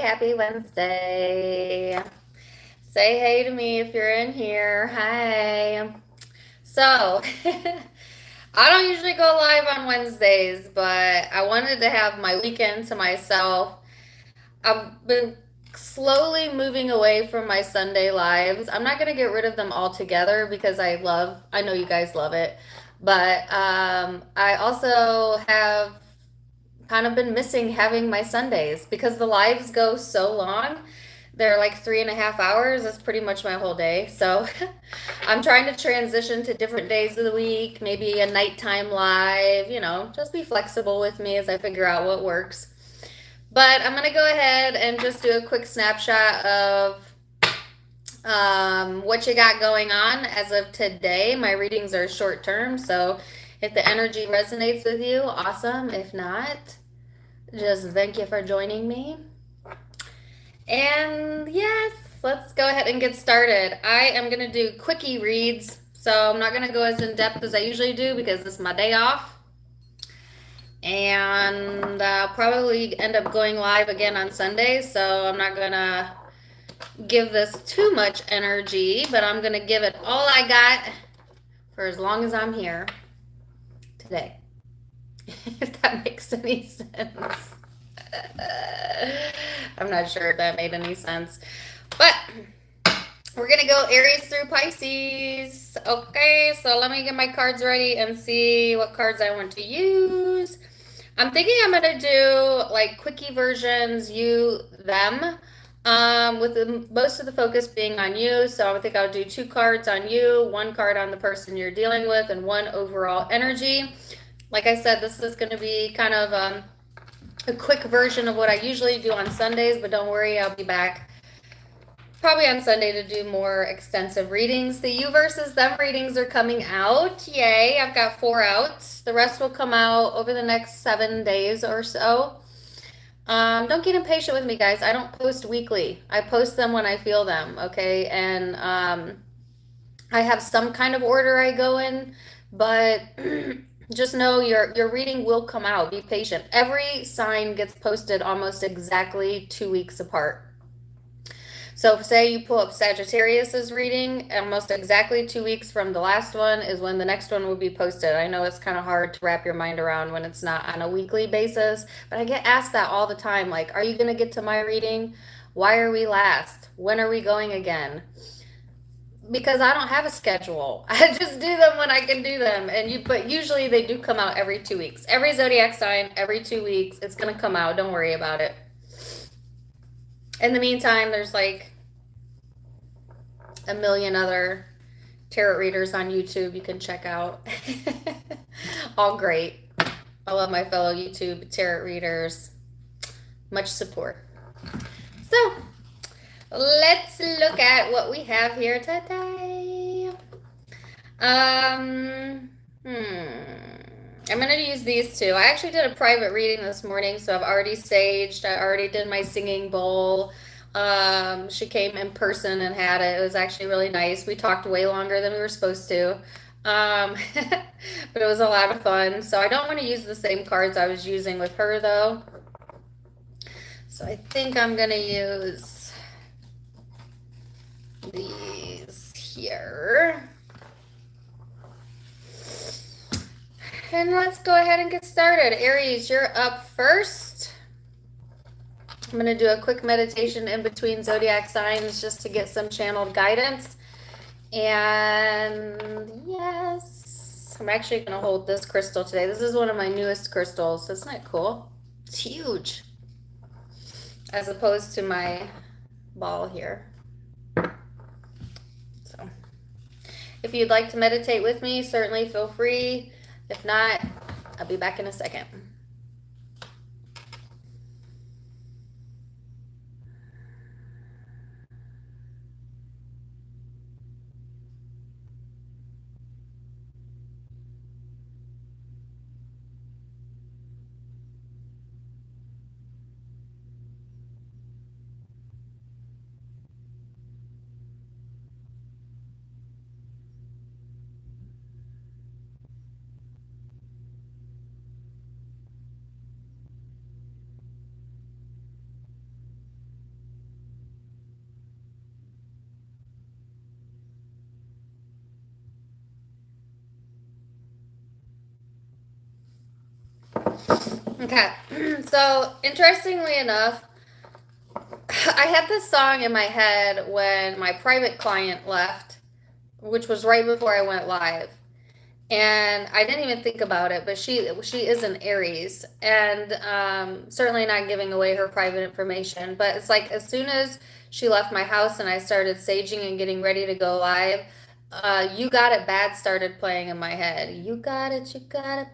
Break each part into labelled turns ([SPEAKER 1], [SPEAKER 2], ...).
[SPEAKER 1] happy Wednesday. Say hey to me if you're in here. Hi. So, I don't usually go live on Wednesdays, but I wanted to have my weekend to myself. I've been slowly moving away from my Sunday lives. I'm not going to get rid of them altogether because I know you guys love it, but I also have kind of been missing having my Sundays because the lives go so long. They're like 3.5 hours. That's pretty much my whole day. So I'm trying to transition to different days of the week, maybe a nighttime live, just be flexible with me as I figure out what works. But I'm going to go ahead and just do a quick snapshot of what you got going on as of today. My readings are short term, so if the energy resonates with you, awesome. If not, just thank you for joining me. And yes, let's go ahead and get started. I am going to do quickie reads, so I'm not going to go as in depth as I usually do because it's my day off. And I'll probably end up going live again on Sunday, so I'm not going to give this too much energy, but I'm going to give it all I got for as long as I'm here today. If that makes any sense. I'm not sure if that made any sense. But we're going to go Aries through Pisces. Okay, so let me get my cards ready and see what cards I want to use. I'm thinking I'm going to do like quickie versions, you, them, with most of the focus being on you. So I think I'll do 2 cards on you, 1 card on the person you're dealing with, and 1 overall energy. Like I said, this is going to be kind of a quick version of what I usually do on Sundays, but don't worry, I'll be back probably on Sunday to do more extensive readings. The you versus them readings are coming out. Yay, I've got 4 out. The rest will come out over the next 7 days or so. Don't get impatient with me, guys. I don't post weekly. I post them when I feel them, okay? And I have some kind of order I go in, but just know your reading will come out. Be patient. Every sign gets posted almost exactly 2 weeks apart. So say you pull up Sagittarius's reading, almost exactly 2 weeks from the last one is when the next one will be posted. I know it's kind of hard to wrap your mind around when it's not on a weekly basis, but I get asked that all the time. Like, are you going to get to my reading? Why are we last? When are we going again? Because I don't have a schedule. I just do them when I can do them. But usually they do come out every 2 weeks. Every zodiac sign, every 2 weeks, it's going to come out. Don't worry about it. In the meantime, there's like a million other tarot readers on YouTube you can check out. All great. I love my fellow YouTube tarot readers. Much support. So, let's look at what we have here today. I'm going to use these 2. I actually did a private reading this morning, so I've already saged. I already did my singing bowl. She came in person and had it. It was actually really nice. We talked way longer than we were supposed to. But it was a lot of fun. So I don't want to use the same cards I was using with her, though. So I think I'm going to use these here. And let's go ahead and get started. Aries, you're up first. I'm going to do a quick meditation in between zodiac signs just to get some channeled guidance. And yes, I'm actually going to hold this crystal today. This is one of my newest crystals. Isn't that cool? It's huge. As opposed to my ball here. So, if you'd like to meditate with me, certainly feel free. If not, I'll be back in a second. Okay. So, interestingly enough, I had this song in my head when my private client left, which was right before I went live. And I didn't even think about it, but she is an Aries, and certainly not giving away her private information. But it's like as soon as she left my house and I started saging and getting ready to go live, "You Got It Bad" started playing in my head. You got it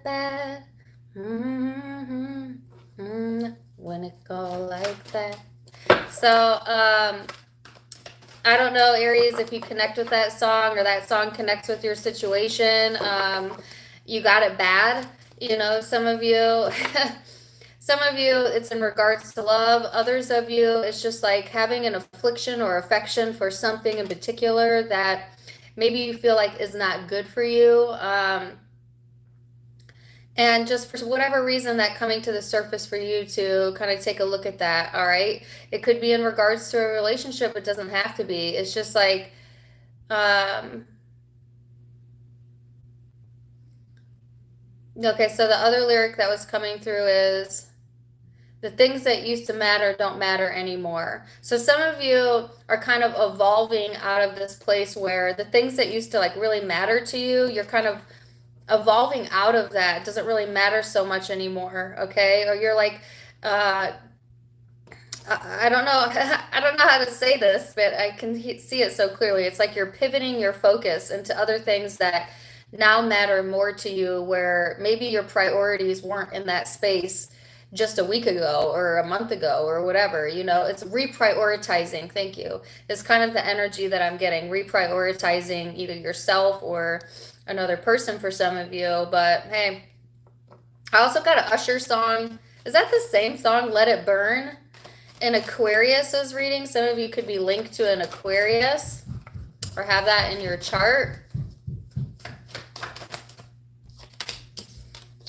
[SPEAKER 1] bad. Mm-hmm, mm-hmm, when it go like that. So I don't know, Aries, if you connect with that song or that song connects with your situation. You got it bad. You know, some of you, some of you, it's in regards to love. Others of you, it's just like having an affliction or affection for something in particular that maybe you feel like is not good for you. And just for whatever reason, that coming to the surface for you to kind of take a look at that, all right? It could be in regards to a relationship, it doesn't have to be. It's just like, um, okay, so the other lyric that was coming through is the things that used to matter don't matter anymore. So some of you are kind of evolving out of this place where the things that used to like really matter to you, you're kind of evolving out of that. It doesn't really matter so much anymore, okay? Or you're like, uh, I don't know. I don't know how to say this, but I can see it so clearly. It's like you're pivoting your focus into other things that now matter more to you, where maybe your priorities weren't in that space just a week ago or a month ago or whatever. You know, it's reprioritizing. Thank you. It's kind of the energy that I'm getting, reprioritizing either yourself or another person for some of you. But hey, I also got an Usher song. Is that the same song, Let It Burn? An Aquarius is reading. Some of you could be linked to an Aquarius or have that in your chart.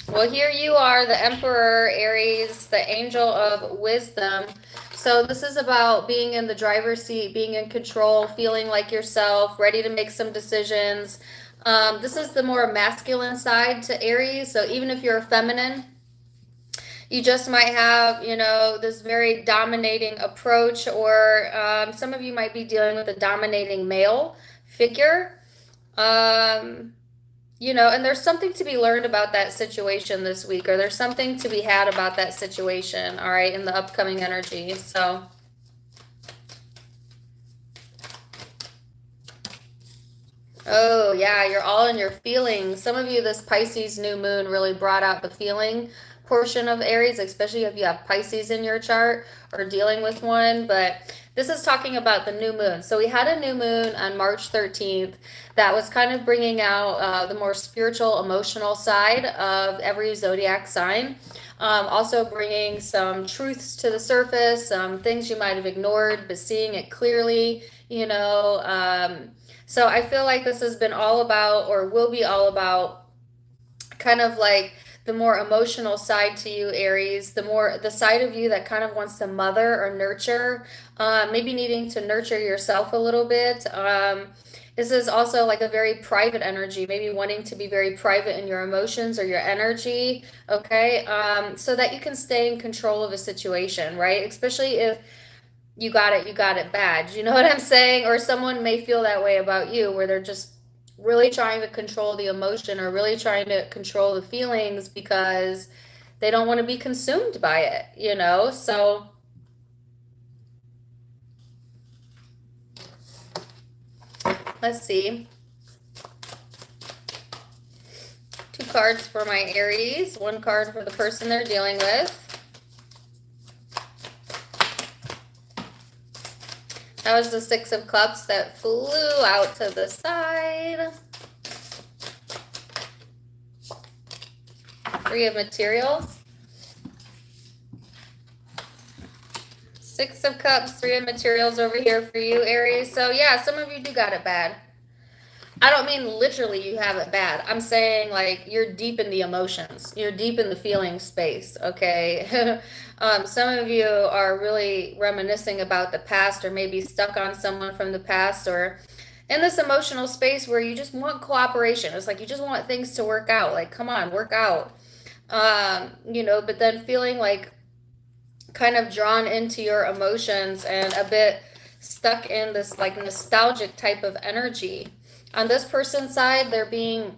[SPEAKER 1] Well, here you are, the Emperor, Aries, the Angel of Wisdom. So this is about being in the driver's seat, being in control, feeling like yourself, ready to make some decisions. This is the more masculine side to Aries. So even if you're a feminine, you just might have, you know, this very dominating approach, or some of you might be dealing with a dominating male figure. You know, and there's something to be learned about that situation this week, or there's something to be had about that situation, all right, in the upcoming energy. So, oh, yeah, you're all in your feelings. Some of you, this Pisces new moon really brought out the feeling portion of Aries, especially if you have Pisces in your chart or dealing with one. But this is talking about the new moon. So we had a new moon on March 13th that was kind of bringing out the more spiritual, emotional side of every zodiac sign. Also bringing some truths to the surface, some things you might have ignored, but seeing it clearly, you know. So I feel like this has been all about, or will be all about, kind of like the more emotional side to you, Aries, the side of you that kind of wants to mother or nurture, maybe needing to nurture yourself a little bit. This is also like a very private energy, maybe wanting to be very private in your emotions or your energy, okay? So that you can stay in control of a situation, right? Especially if you got it bad. You know what I'm saying? Or someone may feel that way about you, where they're just really trying to control the emotion or really trying to control the feelings because they don't want to be consumed by it, you know? So let's see. Two cards for my Aries, one card for the person they're dealing with. That was the Six of Cups that flew out to the side. Three of Materials. Six of Cups, Three of Materials over here for you, Aries. So yeah, some of you do got it bad. I don't mean literally you have it bad. I'm saying like you're deep in the emotions. You're deep in the feeling space, okay? Some of you are really reminiscing about the past, or maybe stuck on someone from the past, or in this emotional space where you just want cooperation. It's like you just want things to work out. Like, come on, work out. You know, but then feeling like kind of drawn into your emotions and a bit stuck in this like nostalgic type of energy. On this person's side, they're being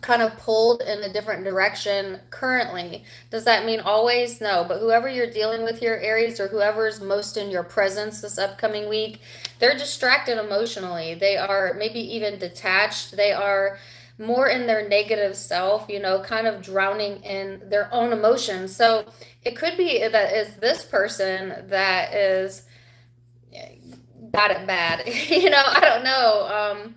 [SPEAKER 1] kind of pulled in a different direction currently. Does that mean always? No, but whoever you're dealing with here, Aries, or whoever's most in your presence this upcoming week, they're distracted emotionally. They are maybe even detached. They are more in their negative self, you know, kind of drowning in their own emotions. So it could be that is this person that is got it bad. You know, I don't know.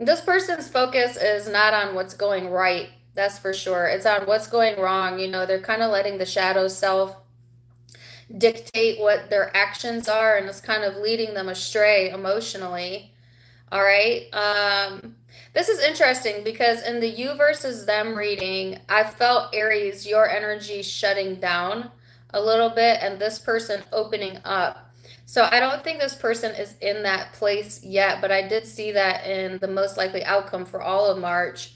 [SPEAKER 1] This person's focus is not on what's going right. That's for sure. It's on what's going wrong. You know, they're kind of letting the shadow self dictate what their actions are, and it's kind of leading them astray emotionally. All right. This is interesting because in the you versus them reading, I felt Aries, your energy shutting down a little bit and this person opening up. So I don't think this person is in that place yet, but I did see that in the most likely outcome for all of March.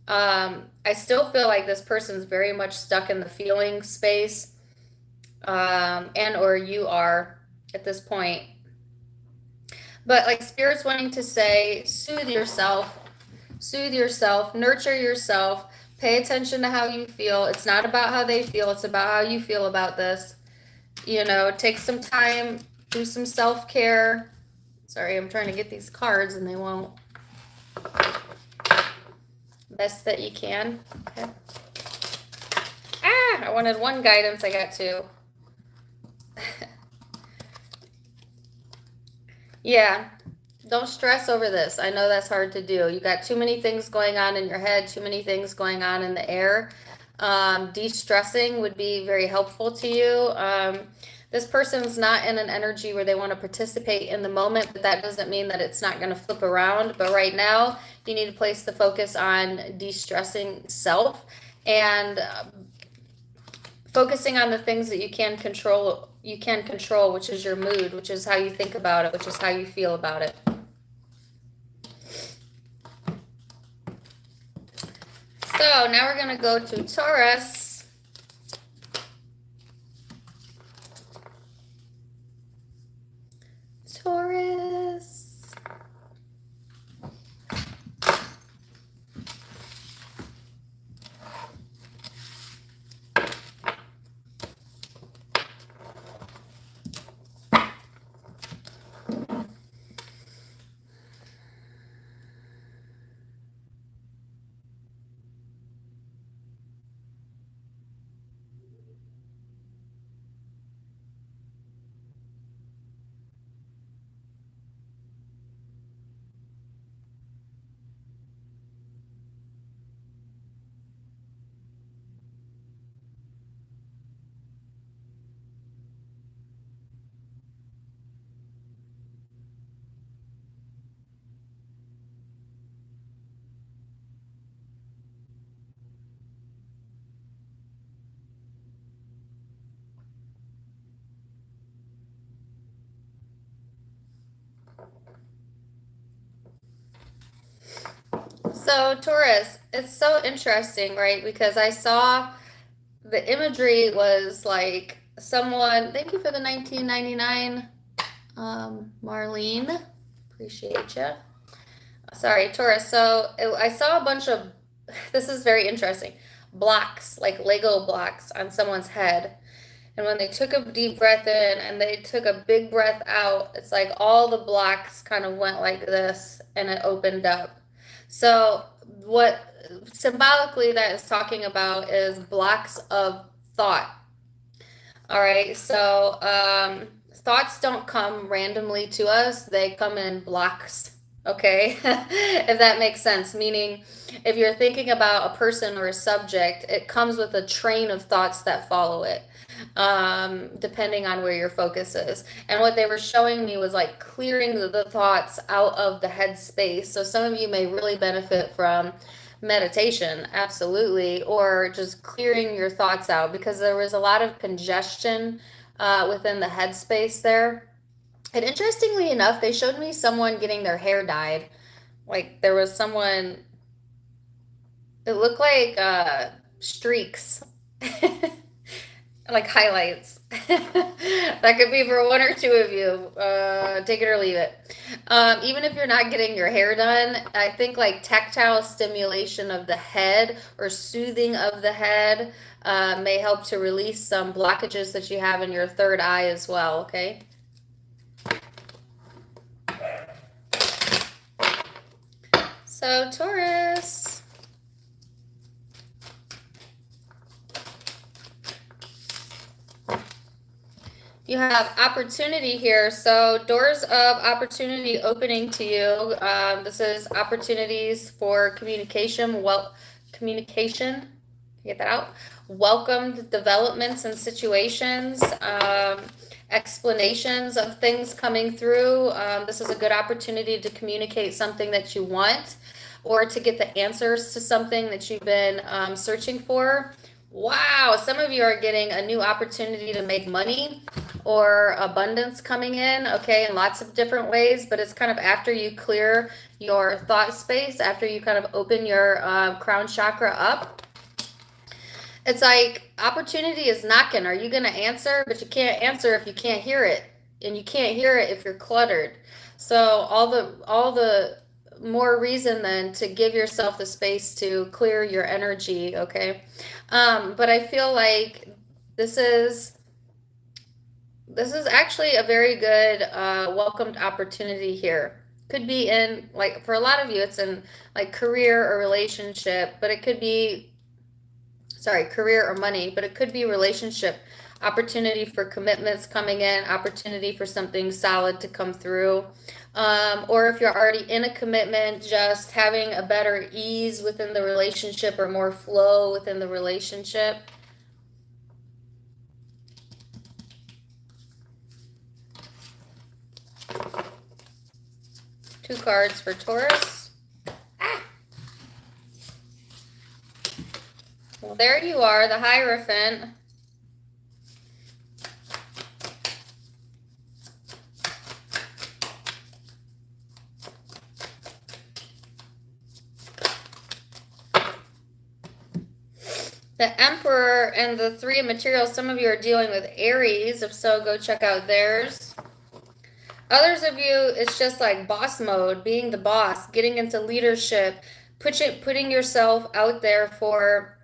[SPEAKER 1] I still feel like this person's very much stuck in the feeling space, and or you are at this point. But like Spirit's wanting to say, soothe yourself, nurture yourself, pay attention to how you feel. It's not about how they feel, it's about how you feel about this. You know, take some time, do some self-care. Sorry, I'm trying to get these cards and they won't. Best that you can. Okay. I wanted one guidance, I got two. Yeah, don't stress over this. I know that's hard to do. You got too many things going on in your head, too many things going on in the air. De-stressing would be very helpful to you. This person's not in an energy where they want to participate in the moment, but that doesn't mean that it's not going to flip around. But right now, you need to place the focus on de-stressing self and focusing on the things that you can control, which is your mood, which is how you think about it, which is how you feel about it. So now we're going to go to Taurus. Taurus. So Taurus, it's so interesting, right? Because I saw the imagery was like someone, thank you for the 1999, Marlene, appreciate you. Sorry, Taurus. So I saw a bunch of, this is very interesting, blocks, like Lego blocks on someone's head. And when they took a deep breath in and they took a big breath out, it's like all the blocks kind of went like this and it opened up. So what symbolically that is talking about is blocks of thought. All right, so thoughts don't come randomly to us, they come in blocks. Okay, if that makes sense. Meaning, if you're thinking about a person or a subject, it comes with a train of thoughts that follow it, depending on where your focus is. And what they were showing me was like clearing the thoughts out of the head space. So some of you may really benefit from meditation, absolutely, or just clearing your thoughts out because there was a lot of congestion within the headspace there. And interestingly enough, they showed me someone getting their hair dyed. Like there was someone It looked like streaks. Like highlights. That could be for one or two of you. Take it or leave it. Even if you're not getting your hair done, I think like tactile stimulation of the head or soothing of the head may help to release some blockages that you have in your third eye as well, okay? So, Taurus. You have opportunity here. So doors of opportunity opening to you. This is opportunities for communication. Well, communication. Get that out. Welcomed developments and situations. Explanations of things coming through. This is a good opportunity to communicate something that you want or to get the answers to something that you've been searching for. Wow, some of you are getting a new opportunity to make money or abundance coming in, okay, in lots of different ways, but it's kind of after you clear your thought space, after you kind of open your crown chakra up. It's like opportunity is knocking. Are you going to answer? But you can't answer if you can't hear it, and you can't hear it if you're cluttered. So all the more reason then to give yourself the space to clear your energy, okay? But I feel like this is actually a very good welcomed opportunity here. Could be in, like, for a lot of you, it's in like career or relationship, but it could be, sorry, career or money, but it could be relationship. Opportunity for commitments coming in, opportunity for something solid to come through. Or if you're already in a commitment, just having a better ease within the relationship or more flow within the relationship. Two cards for Taurus. Ah. Well, there you are, the Hierophant. The Emperor and the Three of Materials. Some of you are dealing with Aries. If so, go check out theirs. Others of you, it's just like boss mode, being the boss, getting into leadership, putting yourself out there for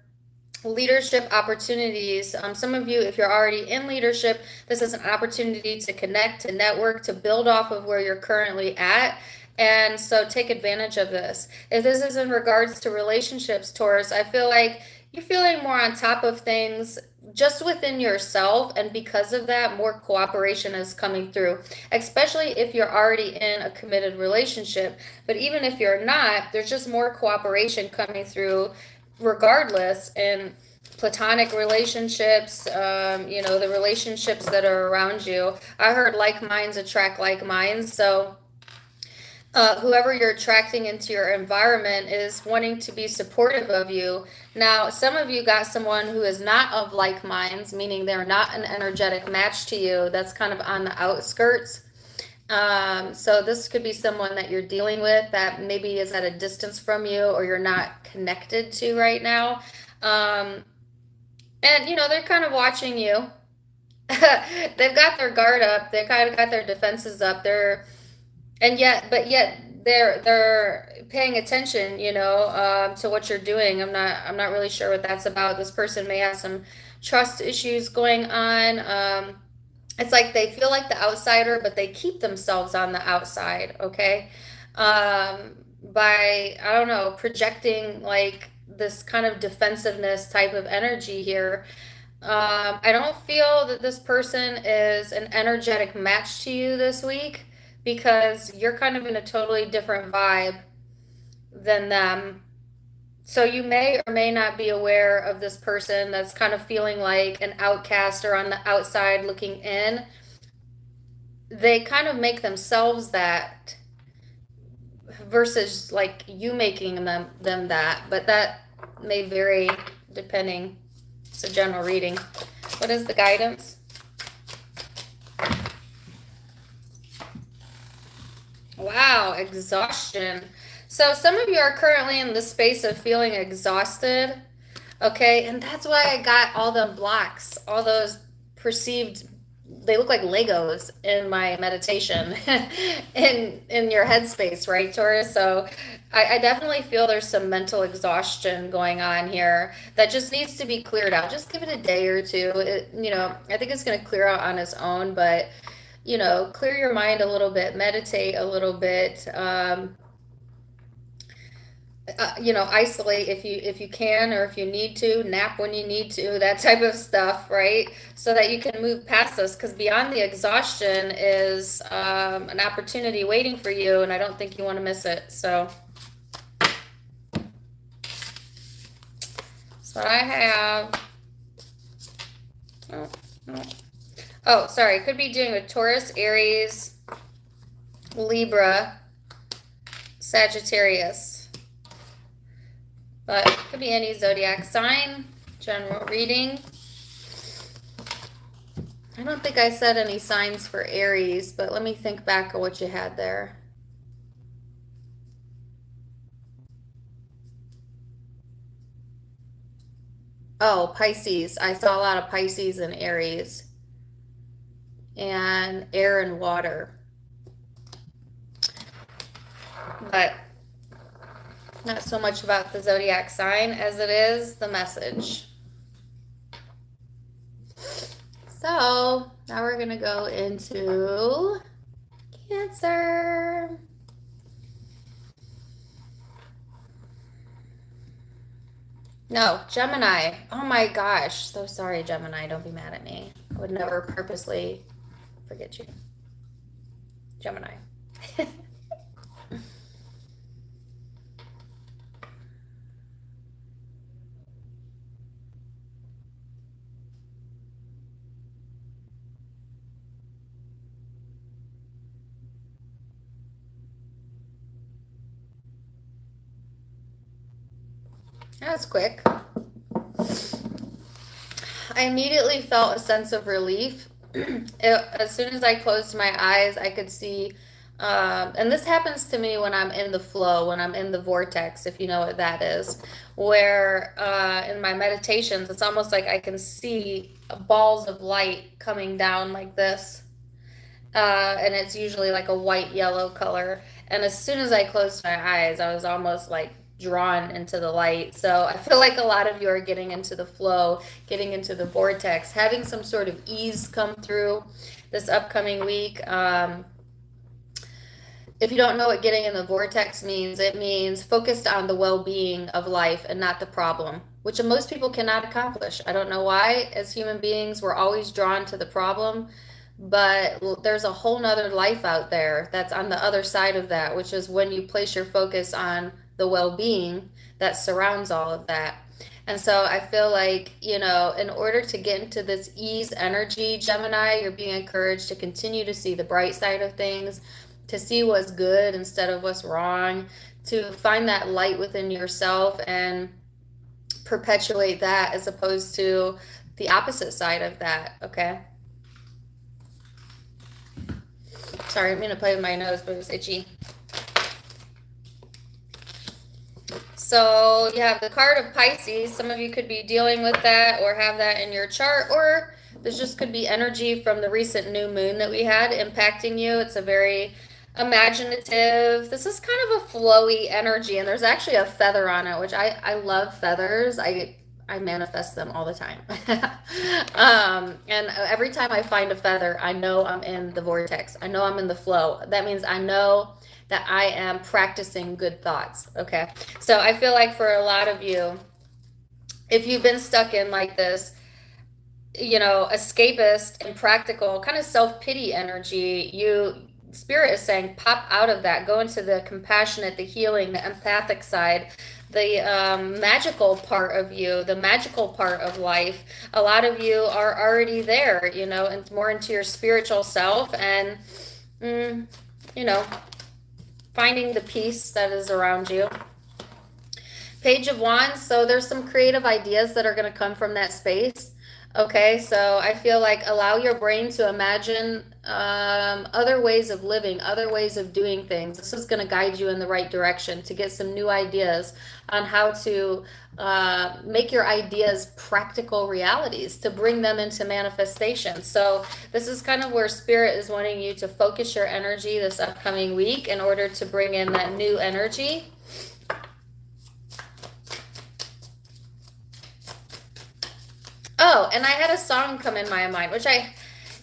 [SPEAKER 1] leadership opportunities. Some of you, if you're already in leadership, this is an opportunity to connect, to network, to build off of where you're currently at. And so take advantage of this. If this is in regards to relationships, Taurus, I feel like you're feeling more on top of things just within yourself, and because of that, more cooperation is coming through, especially if you're already in a committed relationship. But even if you're not, there's just more cooperation coming through regardless in platonic relationships, you know, the relationships that are around you. I heard like minds attract like minds, so whoever you're attracting into your environment is wanting to be supportive of you. Now, some of you got someone who is not of like minds, meaning they're not an energetic match to you. That's kind of on the outskirts. So this could be someone that you're dealing with that maybe is at a distance from you or you're not connected to right now. And, you know, they're kind of watching you. They've got their guard up. They kind of got their defenses up. But yet they're paying attention, you know, to what you're doing. I'm not really sure what that's about. This person may have some trust issues going on. It's like they feel like the outsider, but they keep themselves on the outside, okay? By, I don't know, projecting like this kind of defensiveness type of energy here. I don't feel that this person is an energetic match to you this week, because you're kind of in a totally different vibe than them. So you may or may not be aware of this person that's kind of feeling like an outcast or on the outside looking in. They kind of make themselves that versus like you making them that. But that may vary depending. It's a general reading. What is the guidance? Wow, exhaustion. So some of you are currently in the space of feeling exhausted, okay? And that's why I got all the blocks, all those perceived, they look like Legos in my meditation in your headspace, right, Taurus? So I definitely feel there's some mental exhaustion going on here that just needs to be cleared out. Just give it a day or two. I think it's going to clear out on its own, but clear your mind a little bit, meditate a little bit. Isolate if you can, or if you need to, nap when you need to, that type of stuff, right? So that you can move past this, because beyond the exhaustion is an opportunity waiting for you, and I don't think you want to miss it. So that's what I have. Oh, sorry. Could be dealing with Taurus, Aries, Libra, Sagittarius. But it could be any zodiac sign. General reading. I don't think I said any signs for Aries, but let me think back of what you had there. Oh, Pisces. I saw a lot of Pisces and Aries. And air and water. But not so much about the zodiac sign as it is the message. So now we're going to go into Cancer. No, Gemini. Oh my gosh. So sorry, Gemini. Don't be mad at me. I would never purposely forget you. Gemini. That was quick. I immediately felt a sense of relief. As soon as I closed my eyes, I could see, and this happens to me when I'm in the flow, when I'm in the vortex, if you know what that is, where in my meditations, it's almost like I can see balls of light coming down like this. And it's usually like a white yellow color. And as soon as I closed my eyes, I was almost like drawn into the light. So I feel like a lot of you are getting into the flow, getting into the vortex, having some sort of ease come through this upcoming week. If you don't know what getting in the vortex means, it means focused on the well-being of life and not the problem, which most people cannot accomplish. I don't know why. As human beings, we're always drawn to the problem, but there's a whole nother life out there that's on the other side of that, which is when you place your focus on the well-being that surrounds all of that. And so I feel like, in order to get into this ease energy, Gemini, you're being encouraged to continue to see the bright side of things, to see what's good instead of what's wrong, to find that light within yourself and perpetuate that, as opposed to the opposite side of that, okay? Sorry, I'm going to play with my nose, but it's itchy. So you have the card of Pisces. Some of you could be dealing with that or have that in your chart, or this just could be energy from the recent new moon that we had impacting you. It's a very imaginative, this is kind of a flowy energy, and there's actually a feather on it, which I love feathers. I manifest them all the time. And every time I find a feather, I know I'm in the vortex. I know I'm in the flow. That means I know that I am practicing good thoughts. Okay. So I feel like for a lot of you, if you've been stuck in like this, escapist and practical kind of self-pity energy, Spirit is saying, pop out of that, go into the compassionate, the healing, the empathic side, the magical part of you, the magical part of life. A lot of you are already there, and more into your spiritual self and, finding the peace that is around you. Page of Wands. So there's some creative ideas that are going to come from that space. Okay, so I feel like allow your brain to imagine other ways of living, other ways of doing things. This is going to guide you in the right direction to get some new ideas on how to make your ideas practical realities, to bring them into manifestation. So this is kind of where Spirit is wanting you to focus your energy this upcoming week in order to bring in that new energy. Oh, and I had a song come in my mind, which I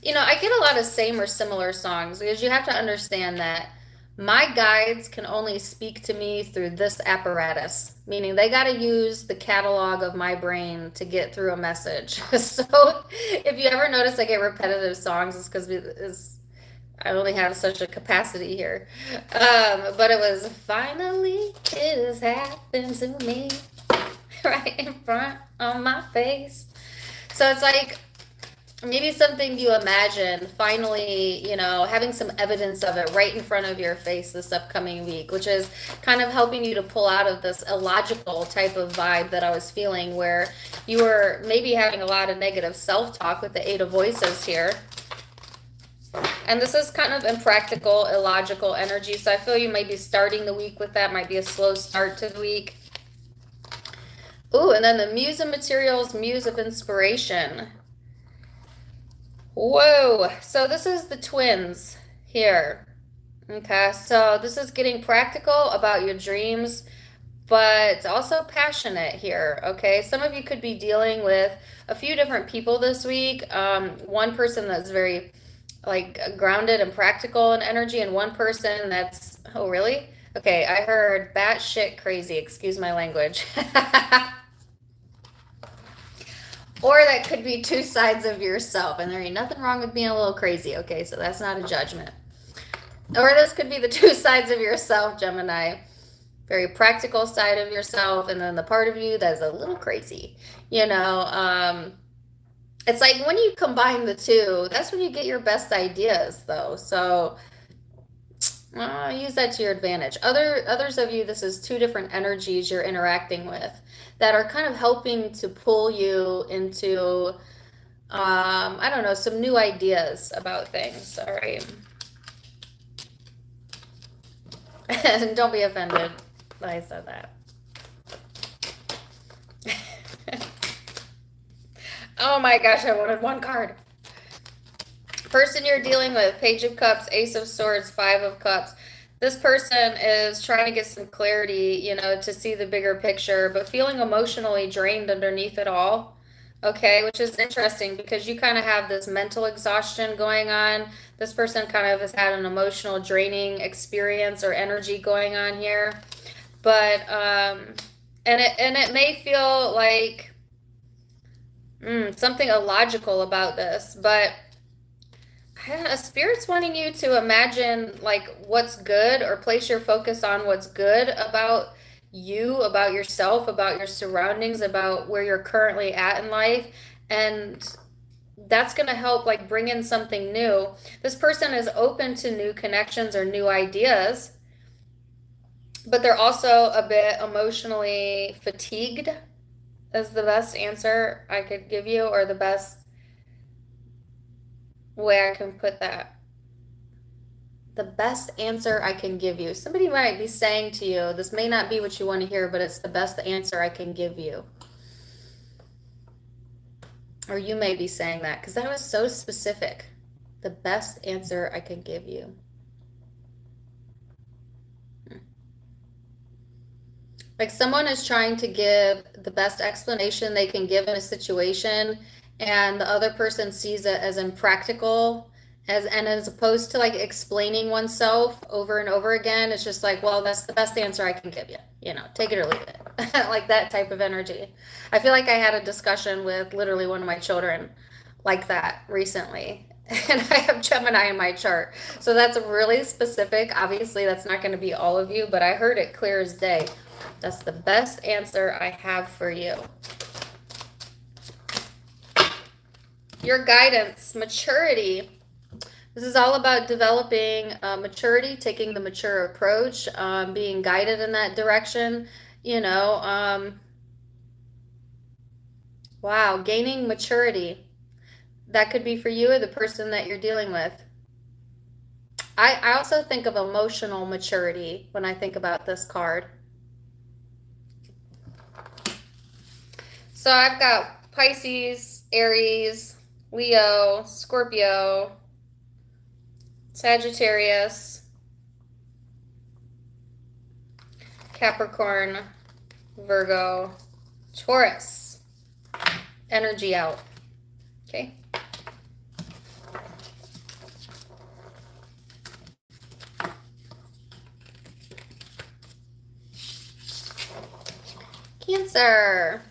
[SPEAKER 1] get a lot of same or similar songs because you have to understand that my guides can only speak to me through this apparatus, meaning they got to use the catalog of my brain to get through a message. So if you ever notice I get repetitive songs, it's because I only have such a capacity here. But it was finally it has happened to me right in front of my face. So it's like maybe something you imagine finally, having some evidence of it right in front of your face this upcoming week, which is kind of helping you to pull out of this illogical type of vibe that I was feeling where you were maybe having a lot of negative self-talk with the Eight of Voices here. And this is kind of impractical, illogical energy. So I feel you might be starting the week with that. Might be a slow start to the week. Ooh, and then the Muse of Materials, Muse of Inspiration. Whoa, so this is the twins here. Okay, so this is getting practical about your dreams, but also passionate here. Okay, some of you could be dealing with a few different people this week. One person that's very like grounded and practical in energy, and one person that's, oh really? Okay, I heard batshit crazy, excuse my language. Or that could be two sides of yourself, and there ain't nothing wrong with being a little crazy, okay? So that's not a judgment. Or this could be the two sides of yourself, Gemini. Very practical side of yourself, and then the part of you that's a little crazy. It's like when you combine the two, that's when you get your best ideas, though. So use that to your advantage. Others of you, this is two different energies you're interacting with that are kind of helping to pull you into, I don't know, some new ideas about things. All right. And don't be offended that I said that. Oh my gosh, I wanted one card. Person you're dealing with, Page of Cups, Ace of Swords, Five of Cups. This person is trying to get some clarity, to see the bigger picture, but feeling emotionally drained underneath it all. Okay, which is interesting because you kind of have this mental exhaustion going on. This person kind of has had an emotional draining experience or energy going on here. But and it may feel like something illogical about this, but Spirit's wanting you to imagine like what's good, or place your focus on what's good about you, about yourself, about your surroundings, about where you're currently at in life. And that's going to help like bring in something new. This person is open to new connections or new ideas, but they're also a bit emotionally fatigued, is the best answer I could give you, or the best way I can put that. The best answer I can give you. Somebody might be saying to you, this may not be what you want to hear, but it's the best answer I can give you. Or you may be saying that, because that was so specific. The best answer I can give you. Like someone is trying to give the best explanation they can give in a situation, and the other person sees it as impractical, as opposed to like explaining oneself over and over again. It's just like, well, that's the best answer I can give you. Take it or leave it. Like that type of energy. I feel like I had a discussion with literally one of my children like that recently. And I have Gemini in my chart. So that's really specific. Obviously, that's not going to be all of you, but I heard it clear as day. That's the best answer I have for you. Your guidance, maturity. This is all about developing maturity, taking the mature approach, being guided in that direction. Wow, gaining maturity. That could be for you or the person that you're dealing with. I also think of emotional maturity when I think about this card. So I've got Pisces, Aries, Leo, Scorpio, Sagittarius, Capricorn, Virgo, Taurus. Energy out. Okay. Cancer.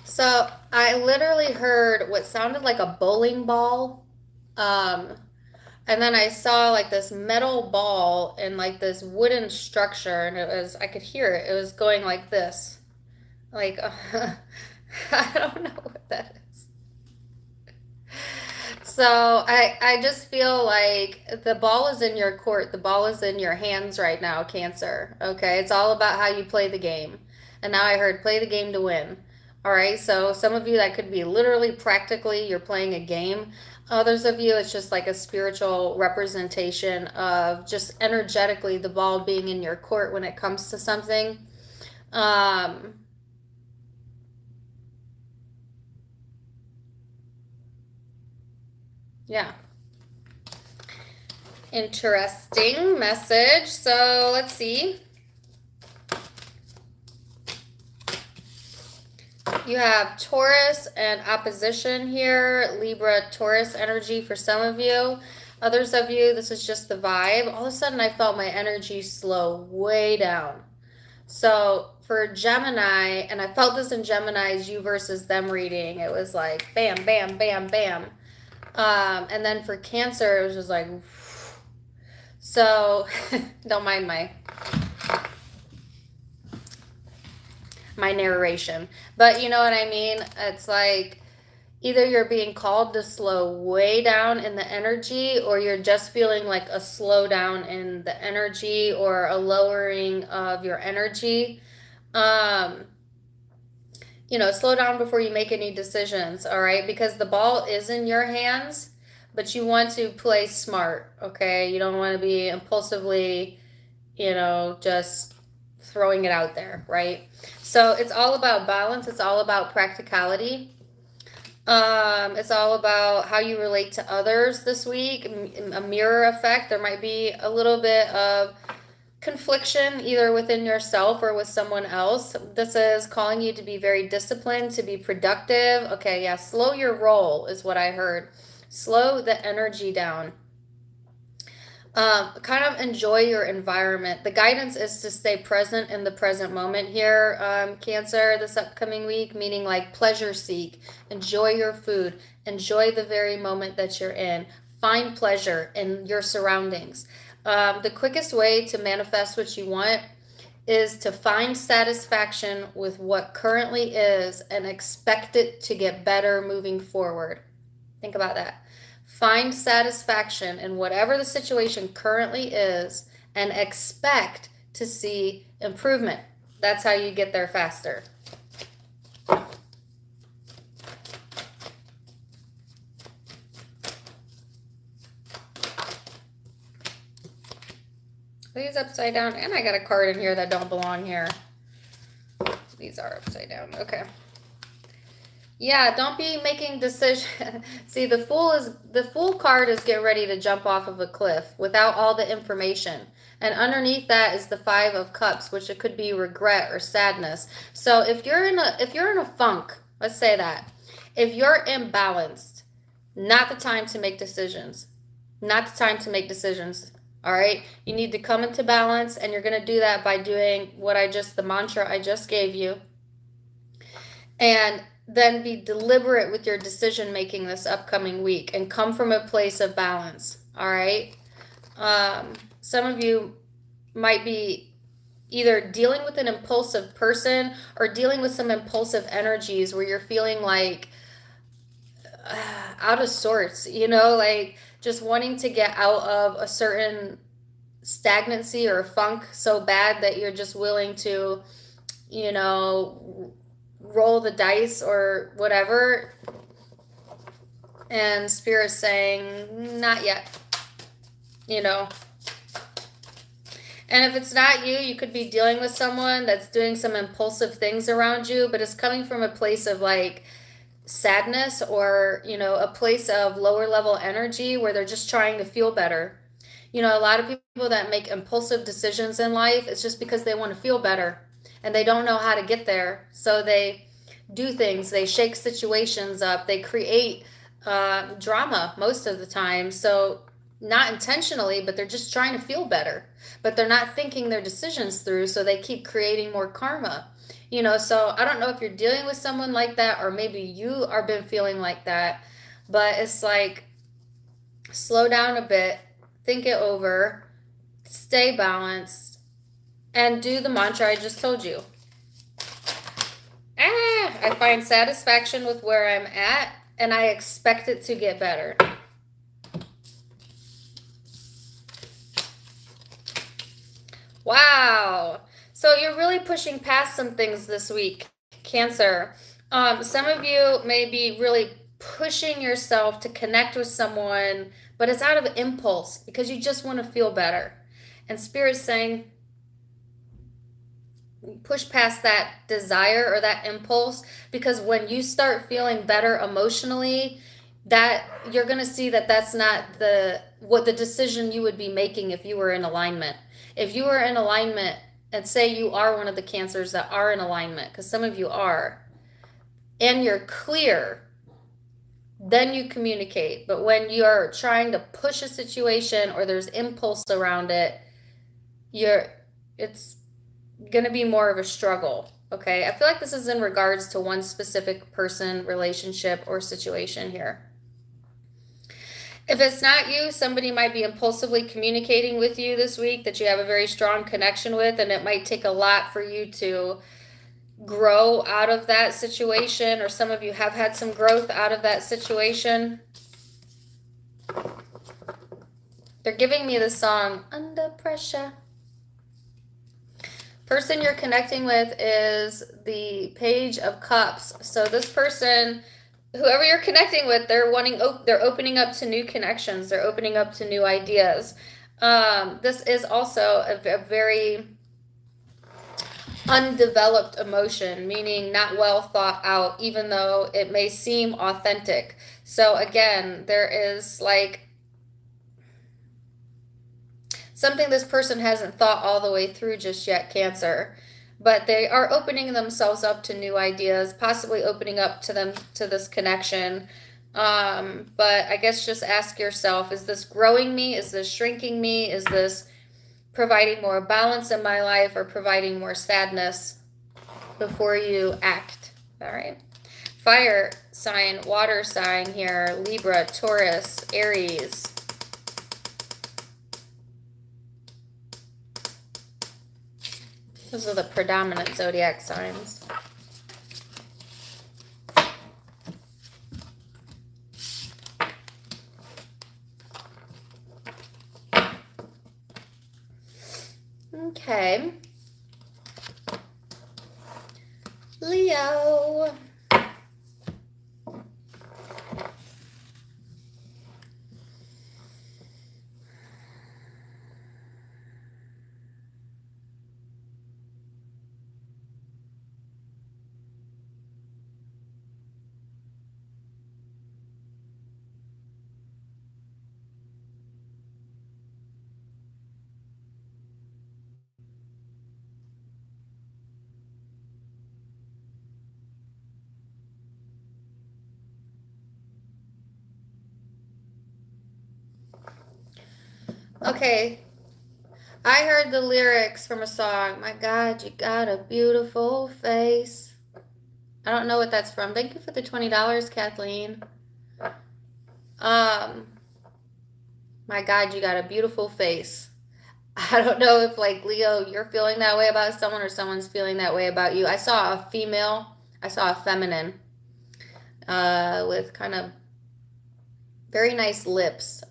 [SPEAKER 1] So I literally heard what sounded like a bowling ball. Um, and then I saw like this metal ball and like this wooden structure, and I could hear it. It was going like this. Like, I don't know what that is. So I just feel like the ball is in your court. The ball is in your hands right now, Cancer. Okay, it's all about how you play the game. And now I heard play the game to win. All right, so some of you that could be literally practically you're playing a game. Others of you it's just like a spiritual representation of just energetically the ball being in your court when it comes to something. Um, yeah. Interesting message. So let's see. You have Taurus and opposition here, Libra, Taurus energy for some of you. Others of you, this is just the vibe. All of a sudden, I felt my energy slow way down. So for Gemini, and I felt this in Gemini's you versus them reading, it was like bam, bam, bam, bam. And then for Cancer, it was just like, so don't mind my narration. But you know what I mean? It's like either you're being called to slow way down in the energy, or you're just feeling like a slowdown in the energy or a lowering of your energy. Slow down before you make any decisions, all right? Because the ball is in your hands, but you want to play smart, okay? You don't want to be impulsively, just throwing it out there, right? So it's all about balance. It's all about practicality. It's all about how you relate to others this week, a mirror effect. There might be a little bit of confliction either within yourself or with someone else. This is calling you to be very disciplined, to be productive. Okay, yeah, slow your roll is what I heard. Slow the energy down. Kind of enjoy your environment. The guidance is to stay present in the present moment here, Cancer, this upcoming week, meaning like pleasure seek. Enjoy your food. Enjoy the very moment that you're in. Find pleasure in your surroundings. The quickest way to manifest what you want is to find satisfaction with what currently is and expect it to get better moving forward. Think about that. Find satisfaction in whatever the situation currently is and expect to see improvement. That's how you get there faster. These upside down, and I got a card in here that don't belong here. These are upside down. Okay. Yeah, don't be making decisions. See, the fool card is get ready to jump off of a cliff without all the information. And underneath that is the 5 of Cups, which it could be regret or sadness. So if you're in a funk, let's say that. If you're imbalanced, not the time to make decisions. Not the time to make decisions. All right. You need to come into balance, and you're going to do that by doing the mantra I just gave you. And then be deliberate with your decision making this upcoming week and come from a place of balance. All right. Some of you might be either dealing with an impulsive person or dealing with some impulsive energies where you're feeling like out of sorts, like just wanting to get out of a certain stagnancy or funk so bad that you're just willing to, roll the dice or whatever. And Spirit's saying, not yet, And if it's not you, you could be dealing with someone that's doing some impulsive things around you, but it's coming from a place of like sadness or, a place of lower level energy where they're just trying to feel better. A lot of people that make impulsive decisions in life, it's just because they want to feel better and they don't know how to get there. So they do things, they shake situations up, they create drama most of the time. So not intentionally, but they're just trying to feel better. But they're not thinking their decisions through, so they keep creating more karma. So I don't know if you're dealing with someone like that, or maybe you are been feeling like that, but it's like, slow down a bit, think it over, stay balanced, and do the mantra I just told you. I find satisfaction with where I'm at, and I expect it to get better. Wow. So you're really pushing past some things this week, Cancer. Some of you may be really pushing yourself to connect with someone, but it's out of impulse because you just want to feel better. And Spirit's saying, push past that desire or that impulse, because when you start feeling better emotionally, that you're going to see that that's not the decision you would be making if you were in alignment. If you were in alignment, and say you are one of the Cancers that are in alignment, because some of you are, and you're clear, then you communicate. But when you're trying to push a situation or there's impulse around it, it's going to be more of a struggle. Okay, I feel like this is in regards to one specific person, relationship, or situation here. If it's not you, somebody might be impulsively communicating with you this week that you have a very strong connection with, and it might take a lot for you to grow out of that situation, or some of you have had some growth out of that situation. They're giving me the song, Under Pressure. Person you're connecting with is the Page of Cups. So this person, whoever you're connecting with, they're opening up to new connections. They're opening up to new ideas. This is also a very undeveloped emotion, meaning not well thought out, even though it may seem authentic. So again, there is like something this person hasn't thought all the way through just yet, Cancer. But they are opening themselves up to new ideas, possibly opening up to this connection. But I guess just ask yourself, is this growing me? Is this shrinking me? Is this providing more balance in my life or providing more sadness before you act? All right. Fire sign, water sign here, Libra, Taurus, Aries. Those are the predominant zodiac signs. Okay. Leo. Okay, I heard the lyrics from a song. My God, you got a beautiful face. I don't know what that's from. Thank you for the $20, Kathleen. My God, you got a beautiful face. I don't know if, like, Leo, you're feeling that way about someone or someone's feeling that way about you. I saw a female, I saw a feminine with kind of very nice lips.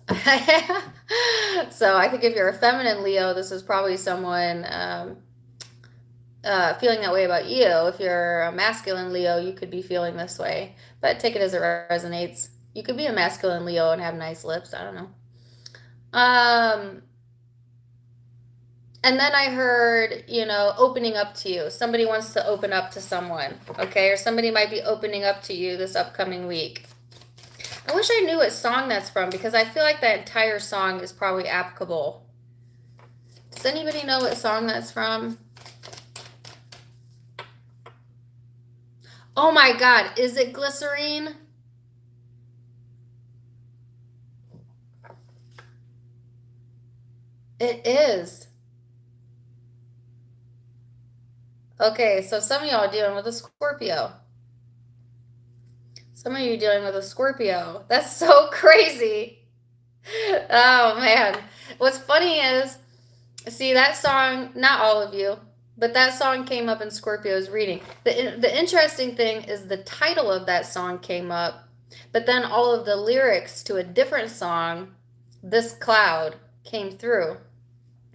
[SPEAKER 1] So I think if you're a feminine Leo, this is probably someone feeling that way about you. If you're a masculine Leo, you could be feeling this way. But take it as it resonates. You could be a masculine Leo and have nice lips. I don't know. And then I heard, opening up to you. Somebody wants to open up to someone, okay? Or somebody might be opening up to you this upcoming week. I wish I knew what song that's from because I feel like that entire song is probably applicable. Does anybody know what song that's from? Oh my God, is it Glycerine? It is. Okay, so some of y'all are dealing with a Scorpio. Some of you are dealing with a Scorpio. That's so crazy. Oh man. What's funny is, see that song, not all of you, but that song came up in Scorpio's reading. The interesting thing is the title of that song came up, but then all of the lyrics to a different song, This Cloud, came through.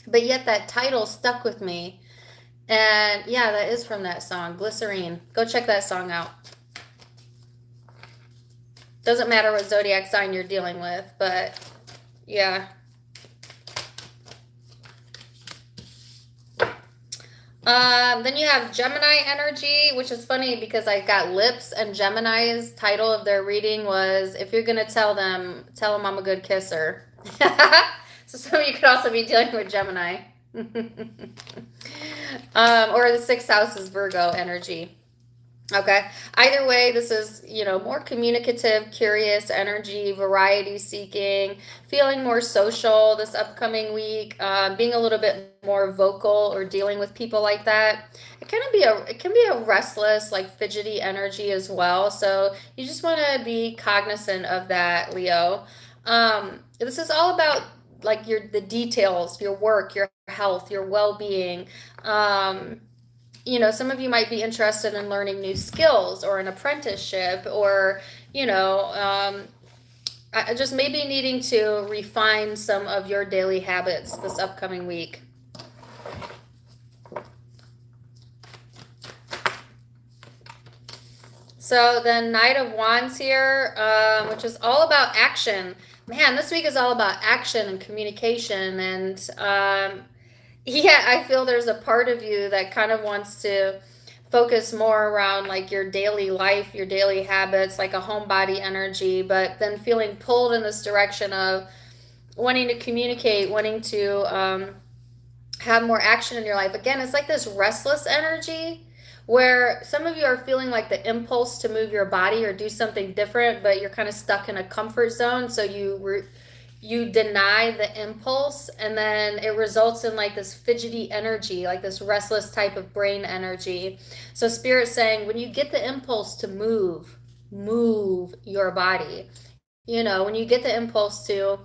[SPEAKER 1] But yet that title stuck with me. And yeah, that is from that song, Glycerine. Go check that song out. Doesn't matter what zodiac sign you're dealing with, but yeah. Then you have Gemini energy, which is funny because I got lips, and Gemini's title of their reading was, if you're going to tell them I'm a good kisser. So some of you could also be dealing with Gemini. Or the sixth house is Virgo energy. Okay. Either way, this is, more communicative, curious energy, variety seeking, feeling more social this upcoming week, being a little bit more vocal or dealing with people like that. It can be a restless, like fidgety energy as well. So you just want to be cognizant of that, Leo. This is all about like the details, your work, your health, your well-being. Some of you might be interested in learning new skills or an apprenticeship or, just maybe needing to refine some of your daily habits this upcoming week. So the Knight of Wands here, which is all about action. Man, this week is all about action and communication and yeah, I feel there's a part of you that kind of wants to focus more around like your daily life, your daily habits, like a homebody energy, but then feeling pulled in this direction of wanting to communicate, wanting to have more action in your life. Again, it's like this restless energy where some of you are feeling like the impulse to move your body or do something different, but you're kind of stuck in a comfort zone. So you deny the impulse, and then it results in like this fidgety energy, like this restless type of brain energy. So Spirit's saying when you get the impulse to move your body, when you get the impulse to,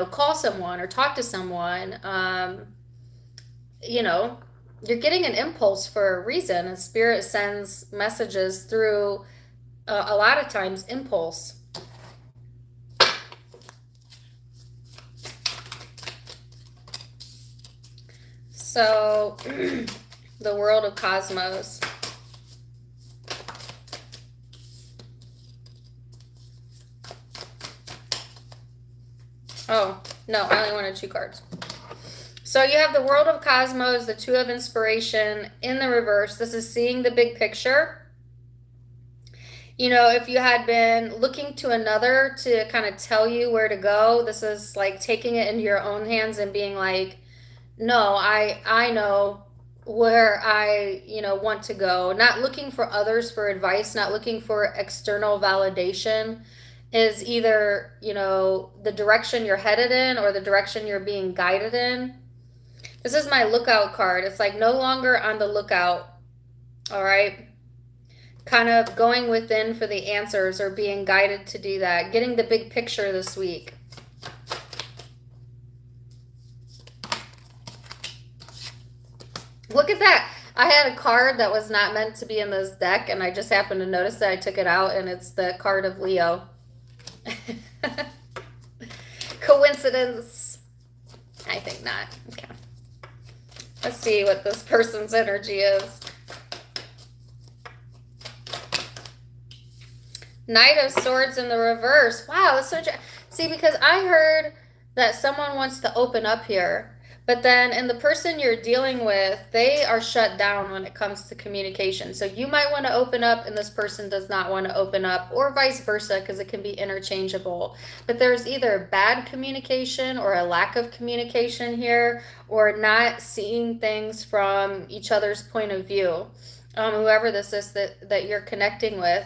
[SPEAKER 1] call someone or talk to someone, you're getting an impulse for a reason, and Spirit sends messages through a lot of times impulse. So, the world of cosmos. Oh, no, I only wanted 2 cards. So you have the world of cosmos, the 2 of inspiration in the reverse. This is seeing the big picture. If you had been looking to another to kind of tell you where to go, this is like taking it into your own hands and being like, no, I know where I, want to go. Not looking for others for advice, not looking for external validation is either, the direction you're headed in or the direction you're being guided in. This is my lookout card. It's like no longer on the lookout. All right. Kind of going within for the answers or being guided to do that. Getting the big picture this week. Look at that. I had a card that was not meant to be in this deck, and I just happened to notice that I took it out, and it's the card of Leo. Coincidence? I think not. Okay. Let's see what this person's energy is. Knight of Swords in the reverse. Wow, that's so... See, because I heard that someone wants to open up here. But then, and the person you're dealing with, they are shut down when it comes to communication. So you might want to open up and this person does not want to open up, or vice versa, because it can be interchangeable. But there's either bad communication or a lack of communication here, or not seeing things from each other's point of view. Whoever this is that you're connecting with.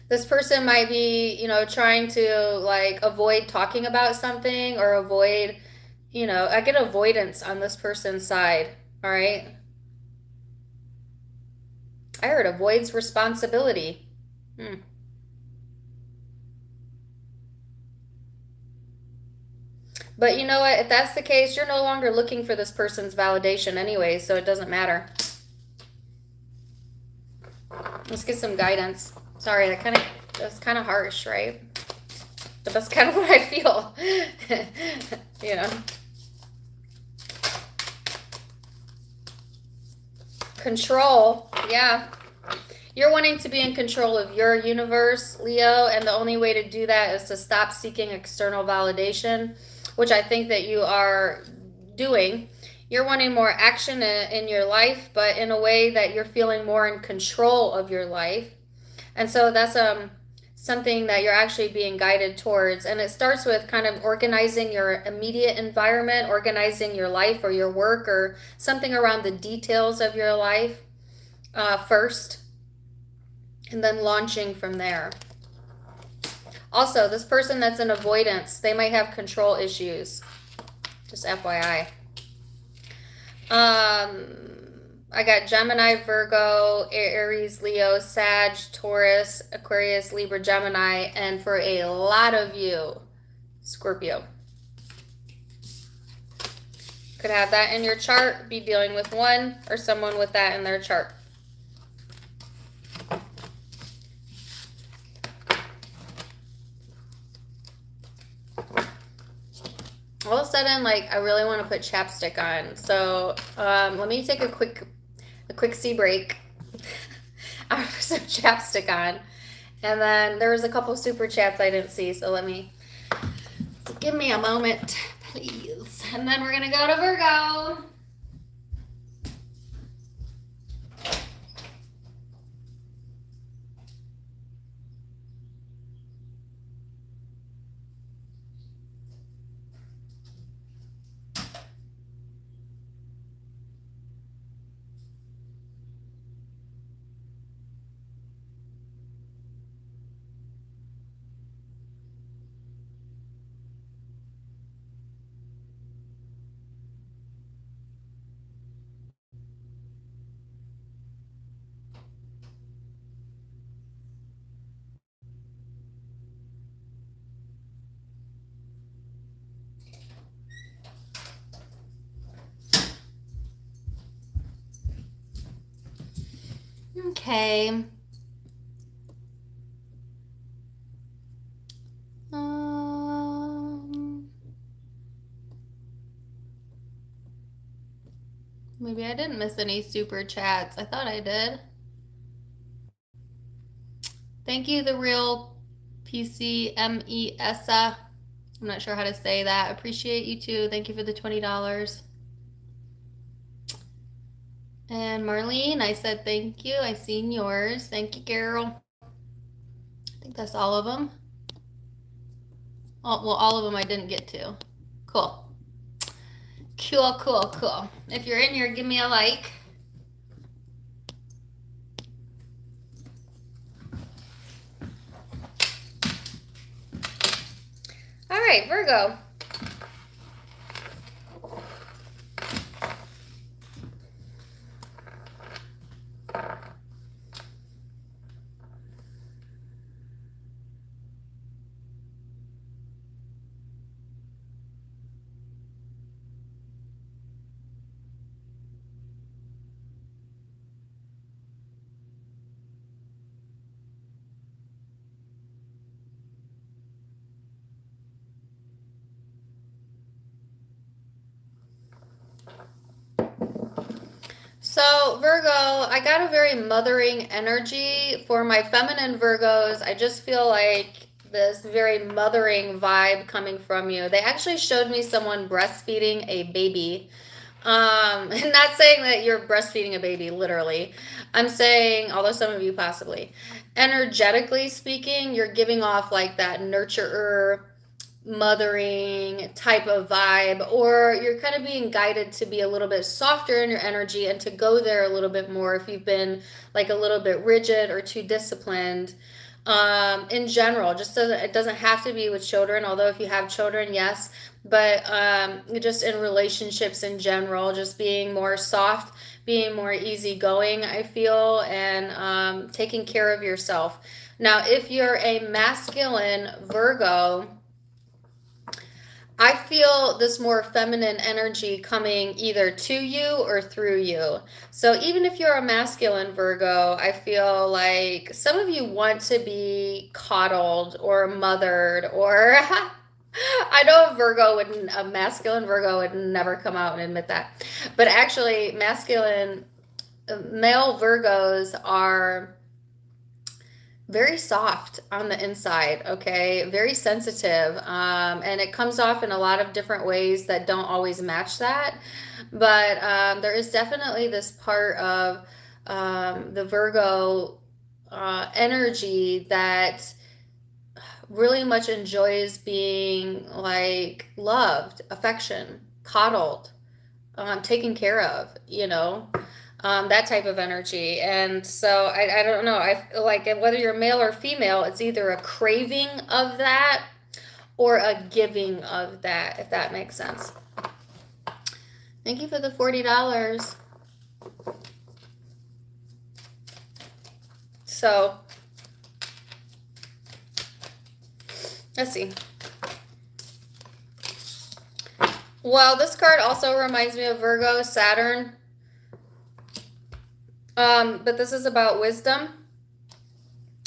[SPEAKER 1] This person might be, you know, trying to like avoid talking about something or avoid, you know, I get avoidance on this person's side. All right. I heard avoids responsibility. But you know what? If that's the case, you're no longer looking for this person's validation anyway, so it doesn't matter. Let's get some guidance. Sorry, that's kind of harsh, right? But that's kind of what I feel. You know. Control. Yeah. You're wanting to be in control of your universe, Leo, and the only way to do that is to stop seeking external validation, which I think that you are doing. You're wanting more action in your life, but in a way that you're feeling more in control of your life. And so that's something that you're actually being guided towards. And it starts with kind of organizing your immediate environment, organizing your life or your work or something around the details of your life first, and then launching from there. Also, this person that's in avoidance, they might have control issues. Just FYI. I got Gemini, Virgo, Aries, Leo, Sag, Taurus, Aquarius, Libra, Gemini, and for a lot of you, Scorpio. Could have that in your chart, be dealing with one or someone with that in their chart. All of a sudden, like, I really want to put chapstick on. So let me take a quick sea break. I put some chapstick on. And then there was a couple super chats I didn't see. So give me a moment, please. And then we're going to go to Virgo. Okay. Maybe I didn't miss any super chats. I thought I did. Thank you, the real PCMES. I'm not sure how to say that. Appreciate you too. Thank you for the $20. And Marlene, I said thank you. I seen yours. Thank you, girl. I think that's all of them. Oh, well, all of them I didn't get to. Cool. Cool. If you're in here, give me a like. All right, Virgo. So, Virgo, I got a very mothering energy for my feminine Virgos. I just feel like this very mothering vibe coming from you. They actually showed me someone breastfeeding a baby. Not saying that you're breastfeeding a baby, literally. I'm saying, although some of you possibly, energetically speaking, you're giving off like that nurturer, mothering type of vibe, or you're kind of being guided to be a little bit softer in your energy and to go there a little bit more if you've been like a little bit rigid or too disciplined. In general, just so that it doesn't have to be with children, although if you have children, yes, but just in relationships in general, just being more soft, being more easygoing, I feel, and taking care of yourself. Now, if you're a masculine Virgo, I feel this more feminine energy coming either to you or through you. So even if you're a masculine Virgo, I feel like some of you want to be coddled or mothered, or I know a masculine Virgo would never come out and admit that. But actually, male Virgos are very soft on the inside, okay? Very sensitive. And it comes off in a lot of different ways that don't always match that. But there is definitely this part of the Virgo energy that really much enjoys being like loved, affection, coddled, taken care of, that type of energy. And so I don't know. I feel like whether you're male or female, it's either a craving of that or a giving of that, if that makes sense. Thank you for the $40. So, let's see. Well, this card also reminds me of Virgo, Saturn. But this is about wisdom.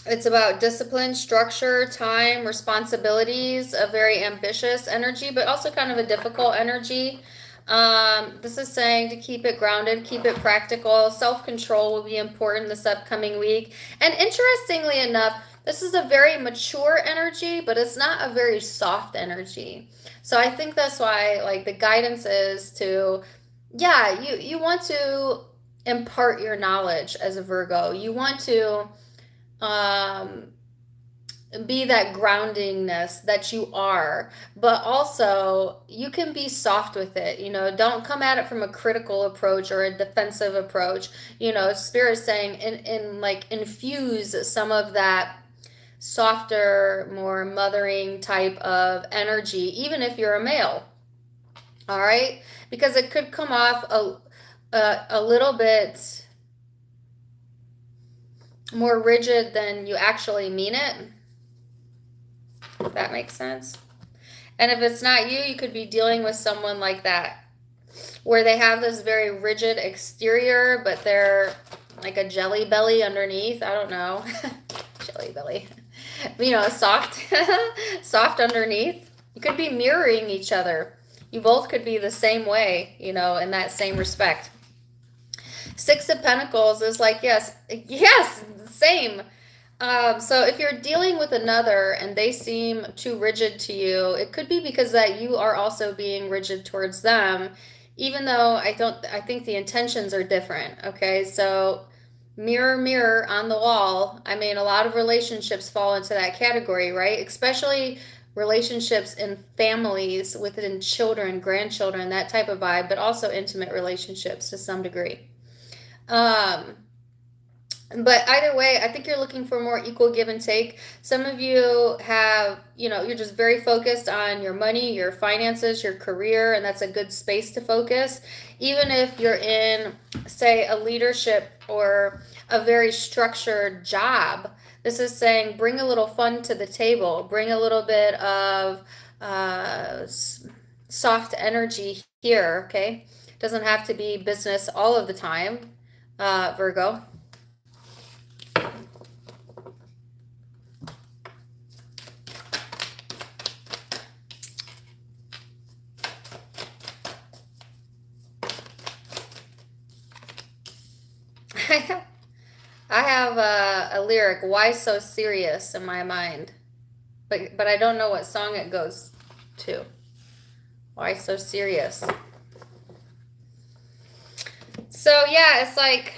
[SPEAKER 1] It's about discipline, structure, time, responsibilities, a very ambitious energy, but also kind of a difficult energy. This is saying to keep it grounded, keep it practical. Self-control will be important this upcoming week. And interestingly enough, this is a very mature energy, but it's not a very soft energy. So I think that's why, like, the guidance is to, yeah, you want to impart your knowledge as a Virgo. You want to be that groundingness that you are, but also you can be soft with it. Don't come at it from a critical approach or a defensive approach. Spirit's saying infuse some of that softer, more mothering type of energy, even if you're a male. All right, because it could come off a little bit more rigid than you actually mean it, if that makes sense. And if it's not you, you could be dealing with someone like that, where they have this very rigid exterior, but they're like a jelly belly underneath. I don't know. Jelly belly. Soft underneath. You could be mirroring each other. You both could be the same way, in that same respect. Six of Pentacles is like, yes, same. So if you're dealing with another and they seem too rigid to you, it could be because that you are also being rigid towards them, even though I think the intentions are different. Okay, so mirror, mirror on the wall. I mean, a lot of relationships fall into that category, right? Especially relationships in families, within children, grandchildren, that type of vibe, but also intimate relationships to some degree. But either way, I think you're looking for more equal give and take. Some of you have, you're just very focused on your money, your finances, your career, and that's a good space to focus. Even if you're in, say, a leadership or a very structured job, this is saying bring a little fun to the table, bring a little bit of soft energy here, okay? Doesn't have to be business all of the time, Virgo. I have a lyric, "Why so serious?" in my mind, but I don't know what song it goes to. Why so serious? So yeah, it's like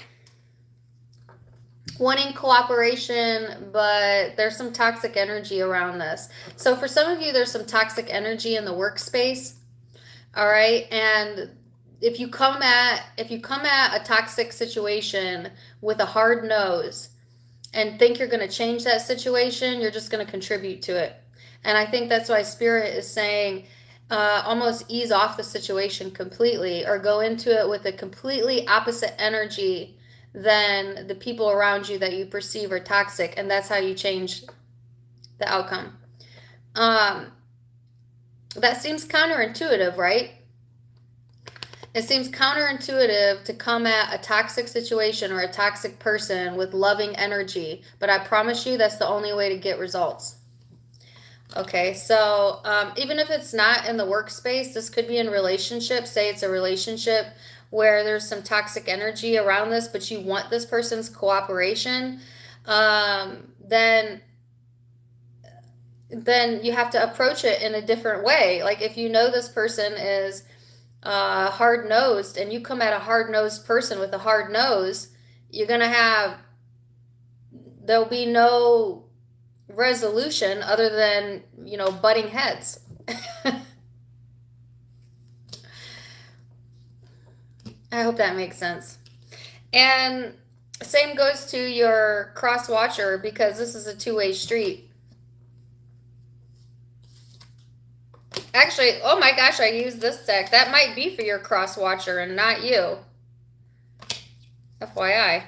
[SPEAKER 1] wanting cooperation, but there's some toxic energy around this. So for some of you, there's some toxic energy in the workspace. All right, and if you come at a toxic situation with a hard nose and think you're going to change that situation, you're just going to contribute to it. And I think that's why Spirit is saying almost ease off the situation completely, or go into it with a completely opposite energy than the people around you that you perceive are toxic, and that's how you change the outcome. That seems counterintuitive, right? It seems counterintuitive to come at a toxic situation or a toxic person with loving energy, but I promise you that's the only way to get results. Okay, so even if it's not in the workspace, this could be in relationships. Say it's a relationship where there's some toxic energy around this, but you want this person's cooperation, then you have to approach it in a different way. Like if you know this person is hard-nosed and you come at a hard-nosed person with a hard nose, there'll be no resolution other than, butting heads. I hope that makes sense. And same goes to your cross watcher, because this is a two-way street. Actually, oh my gosh, I used this deck. That might be for your cross watcher and not you. FYI.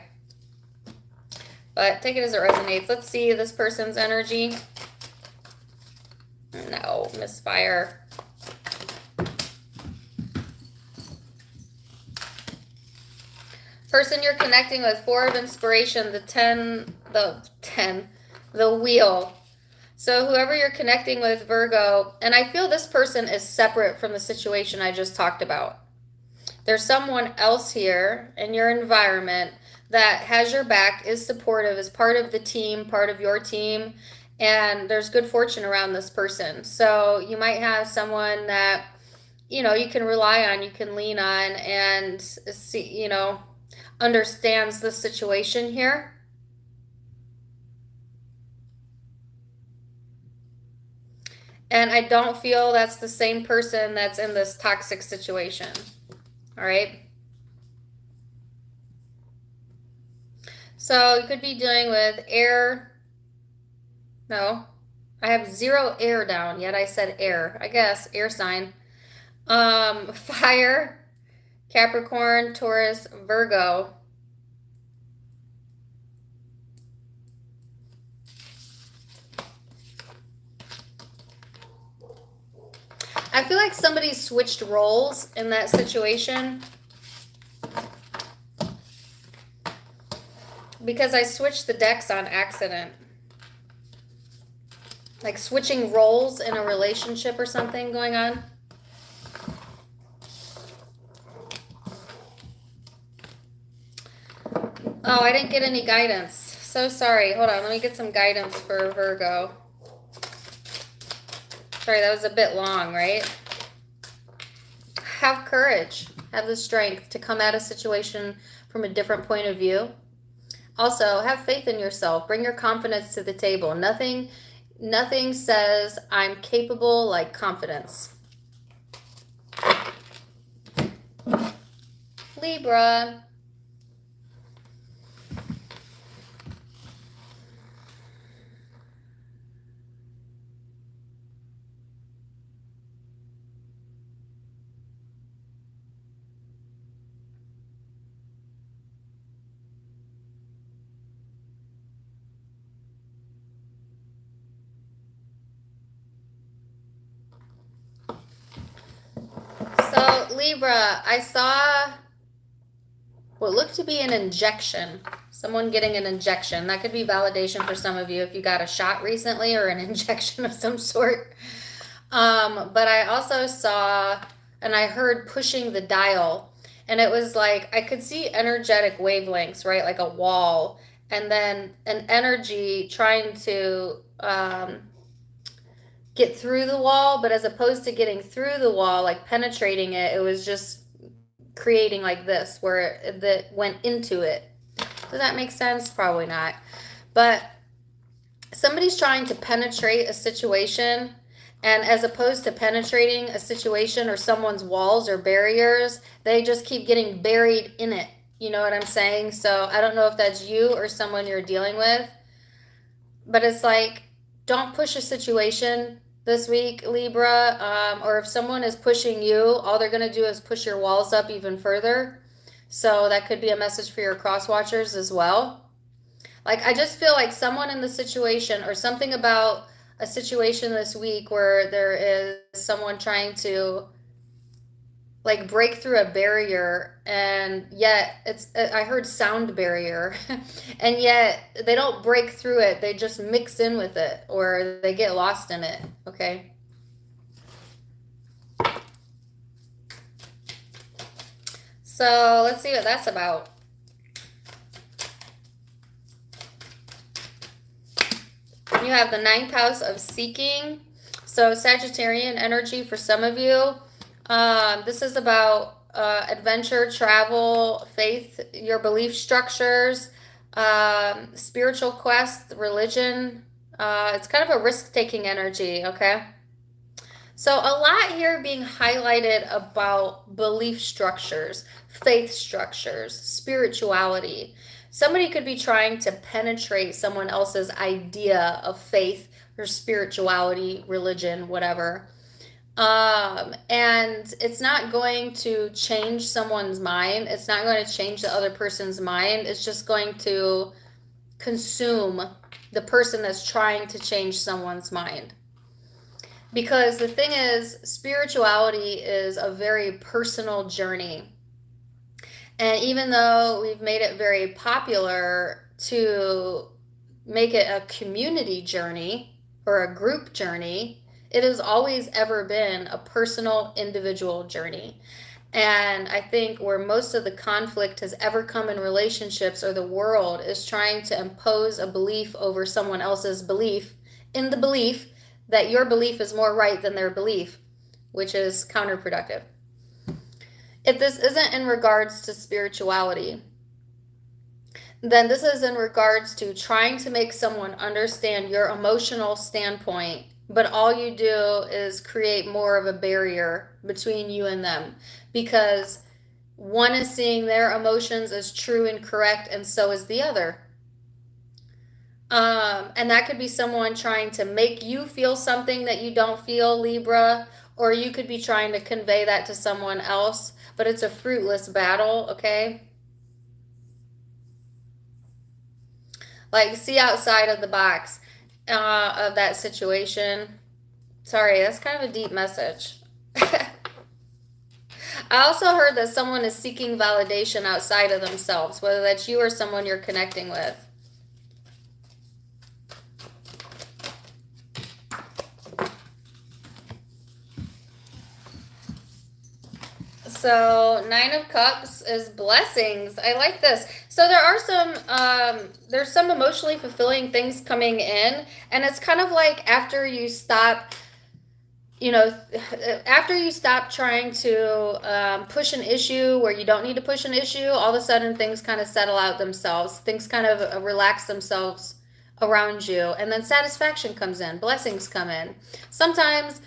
[SPEAKER 1] But take it as it resonates. Let's see this person's energy. No, misfire. Person you're connecting with, 4 of inspiration, the wheel. So whoever you're connecting with, Virgo, and I feel this person is separate from the situation I just talked about. There's someone else here in your environment that has your back, is supportive, is part of the team, part of your team, and there's good fortune around this person. So you might have someone that, you can rely on, you can lean on, and see, understands the situation here. And I don't feel that's the same person that's in this toxic situation. All right. So you could be dealing with air. No, I have 0 air down, yet I said air. I guess air sign. Fire, Capricorn, Taurus, Virgo. I feel like somebody switched roles in that situation, because I switched the decks on accident. Like switching roles in a relationship or something going on. Oh, I didn't get any guidance. So sorry. Hold on. Let me get some guidance for Virgo. Sorry, that was a bit long, right? Have courage. Have the strength to come at a situation from a different point of view. Also, have faith in yourself. Bring your confidence to the table. Nothing says I'm capable like confidence. Libra. So, Libra, I saw what looked to be an injection. Someone getting an injection. That could be validation for some of you if you got a shot recently or an injection of some sort. But I also saw and I heard pushing the dial. And it was like, I could see energetic wavelengths, right? Like a wall, and then an energy trying to get through the wall, but as opposed to getting through the wall, like penetrating it, it was just creating like this, where that went into it. Does that make sense? Probably not. But somebody's trying to penetrate a situation, and as opposed to penetrating a situation or someone's walls or barriers, they just keep getting buried in it. You know what I'm saying? So I don't know if that's you or someone you're dealing with, but it's like, don't push a situation this week, Libra. Or if someone is pushing you, all they're going to do is push your walls up even further. So that could be a message for your cross watchers as well. Like, I just feel like someone in the situation, or something about a situation this week where there is someone trying to like break through a barrier, and yet I heard sound barrier, and yet they don't break through it. They just mix in with it, or they get lost in it. Okay. So let's see what that's about. You have the 9th house of seeking. So Sagittarian energy for some of you. This is about adventure, travel, faith, your belief structures, spiritual quest, religion. It's kind of a risk-taking energy, okay? So a lot here being highlighted about belief structures, faith structures, spirituality. Somebody could be trying to penetrate someone else's idea of faith or spirituality, religion, whatever. And it's not going to change someone's mind. It's not going to change the other person's mind. It's just going to consume the person that's trying to change someone's mind. Because the thing is, spirituality is a very personal journey. And even though we've made it very popular to make it a community journey or a group journey, it has always ever been a personal, individual journey. And I think where most of the conflict has ever come in relationships, or the world is trying to impose a belief over someone else's belief, in the belief that your belief is more right than their belief, which is counterproductive. If this isn't in regards to spirituality, then this is in regards to trying to make someone understand your emotional standpoint, but all you do is create more of a barrier between you and them, because one is seeing their emotions as true and correct, and so is the other. And that could be someone trying to make you feel something that you don't feel, Libra, or you could be trying to convey that to someone else, but it's a fruitless battle, okay? Like, see outside of the box of that situation. Sorry, that's kind of a deep message. I also heard that someone is seeking validation outside of themselves, whether that's you or someone you're connecting with. So 9 of Cups is blessings. I like this. So there are there's some emotionally fulfilling things coming in, and it's kind of like after you stop, after you stop trying to push an issue where you don't need to push an issue, all of a sudden things kind of settle out themselves. Things kind of relax themselves around you, and then satisfaction comes in, blessings come in. Sometimes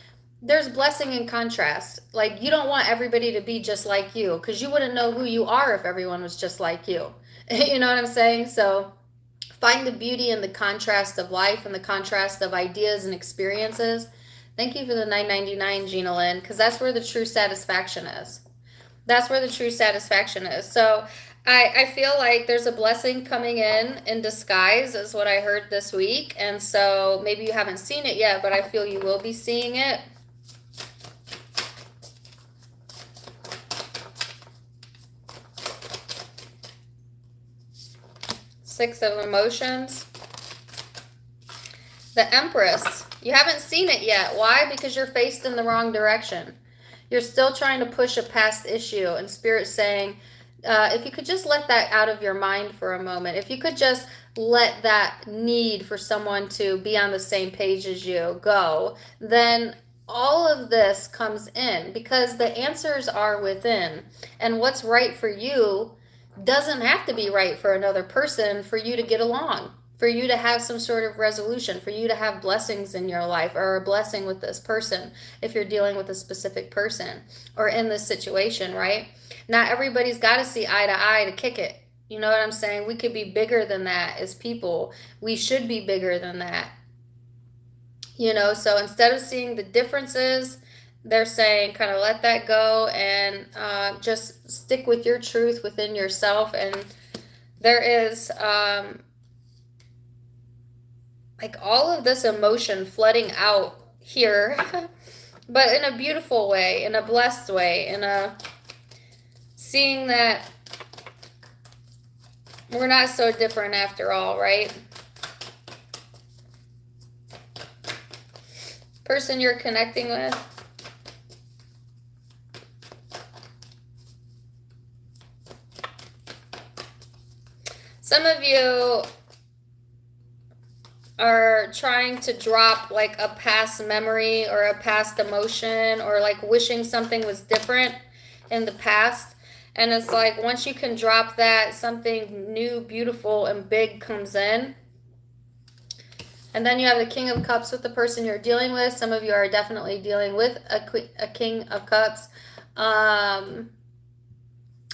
[SPEAKER 1] there's blessing in contrast. Like, you don't want everybody to be just like you, because you wouldn't know who you are if everyone was just like you. You know what I'm saying? So find the beauty in the contrast of life and the contrast of ideas and experiences. Thank you for the $9.99, Gina Lynn, because that's where the true satisfaction is. That's where the true satisfaction is. So I feel like there's a blessing coming in disguise, is what I heard this week. And so maybe you haven't seen it yet, but I feel you will be seeing it. Six of emotions. The Empress. You haven't seen it yet. Why? Because you're faced in the wrong direction. You're still trying to push a past issue, and Spirit's saying, if you could just let that out of your mind for a moment, if you could just let that need for someone to be on the same page as you go, then all of this comes in, because the answers are within. And what's right for you doesn't have to be right for another person for you to get along, for you to have some sort of resolution, for you to have blessings in your life, or a blessing with this person if you're dealing with a specific person or in this situation, right? Not everybody's got to see eye to eye to kick it. You know what I'm saying? We could be bigger than that as people. We should be bigger than that. You know, so instead of seeing the differences, they're saying kind of let that go and just stick with your truth within yourself. And there is like all of this emotion flooding out here, but in a beautiful way, in a blessed way, in a seeing that we're not so different after all, right? Person you're connecting with. Some of you are trying to drop like a past memory or a past emotion, or like wishing something was different in the past. And it's like once you can drop that, something new, beautiful, and big comes in. And then you have the King of Cups with the person you're dealing with. Some of you are definitely dealing with a King of Cups.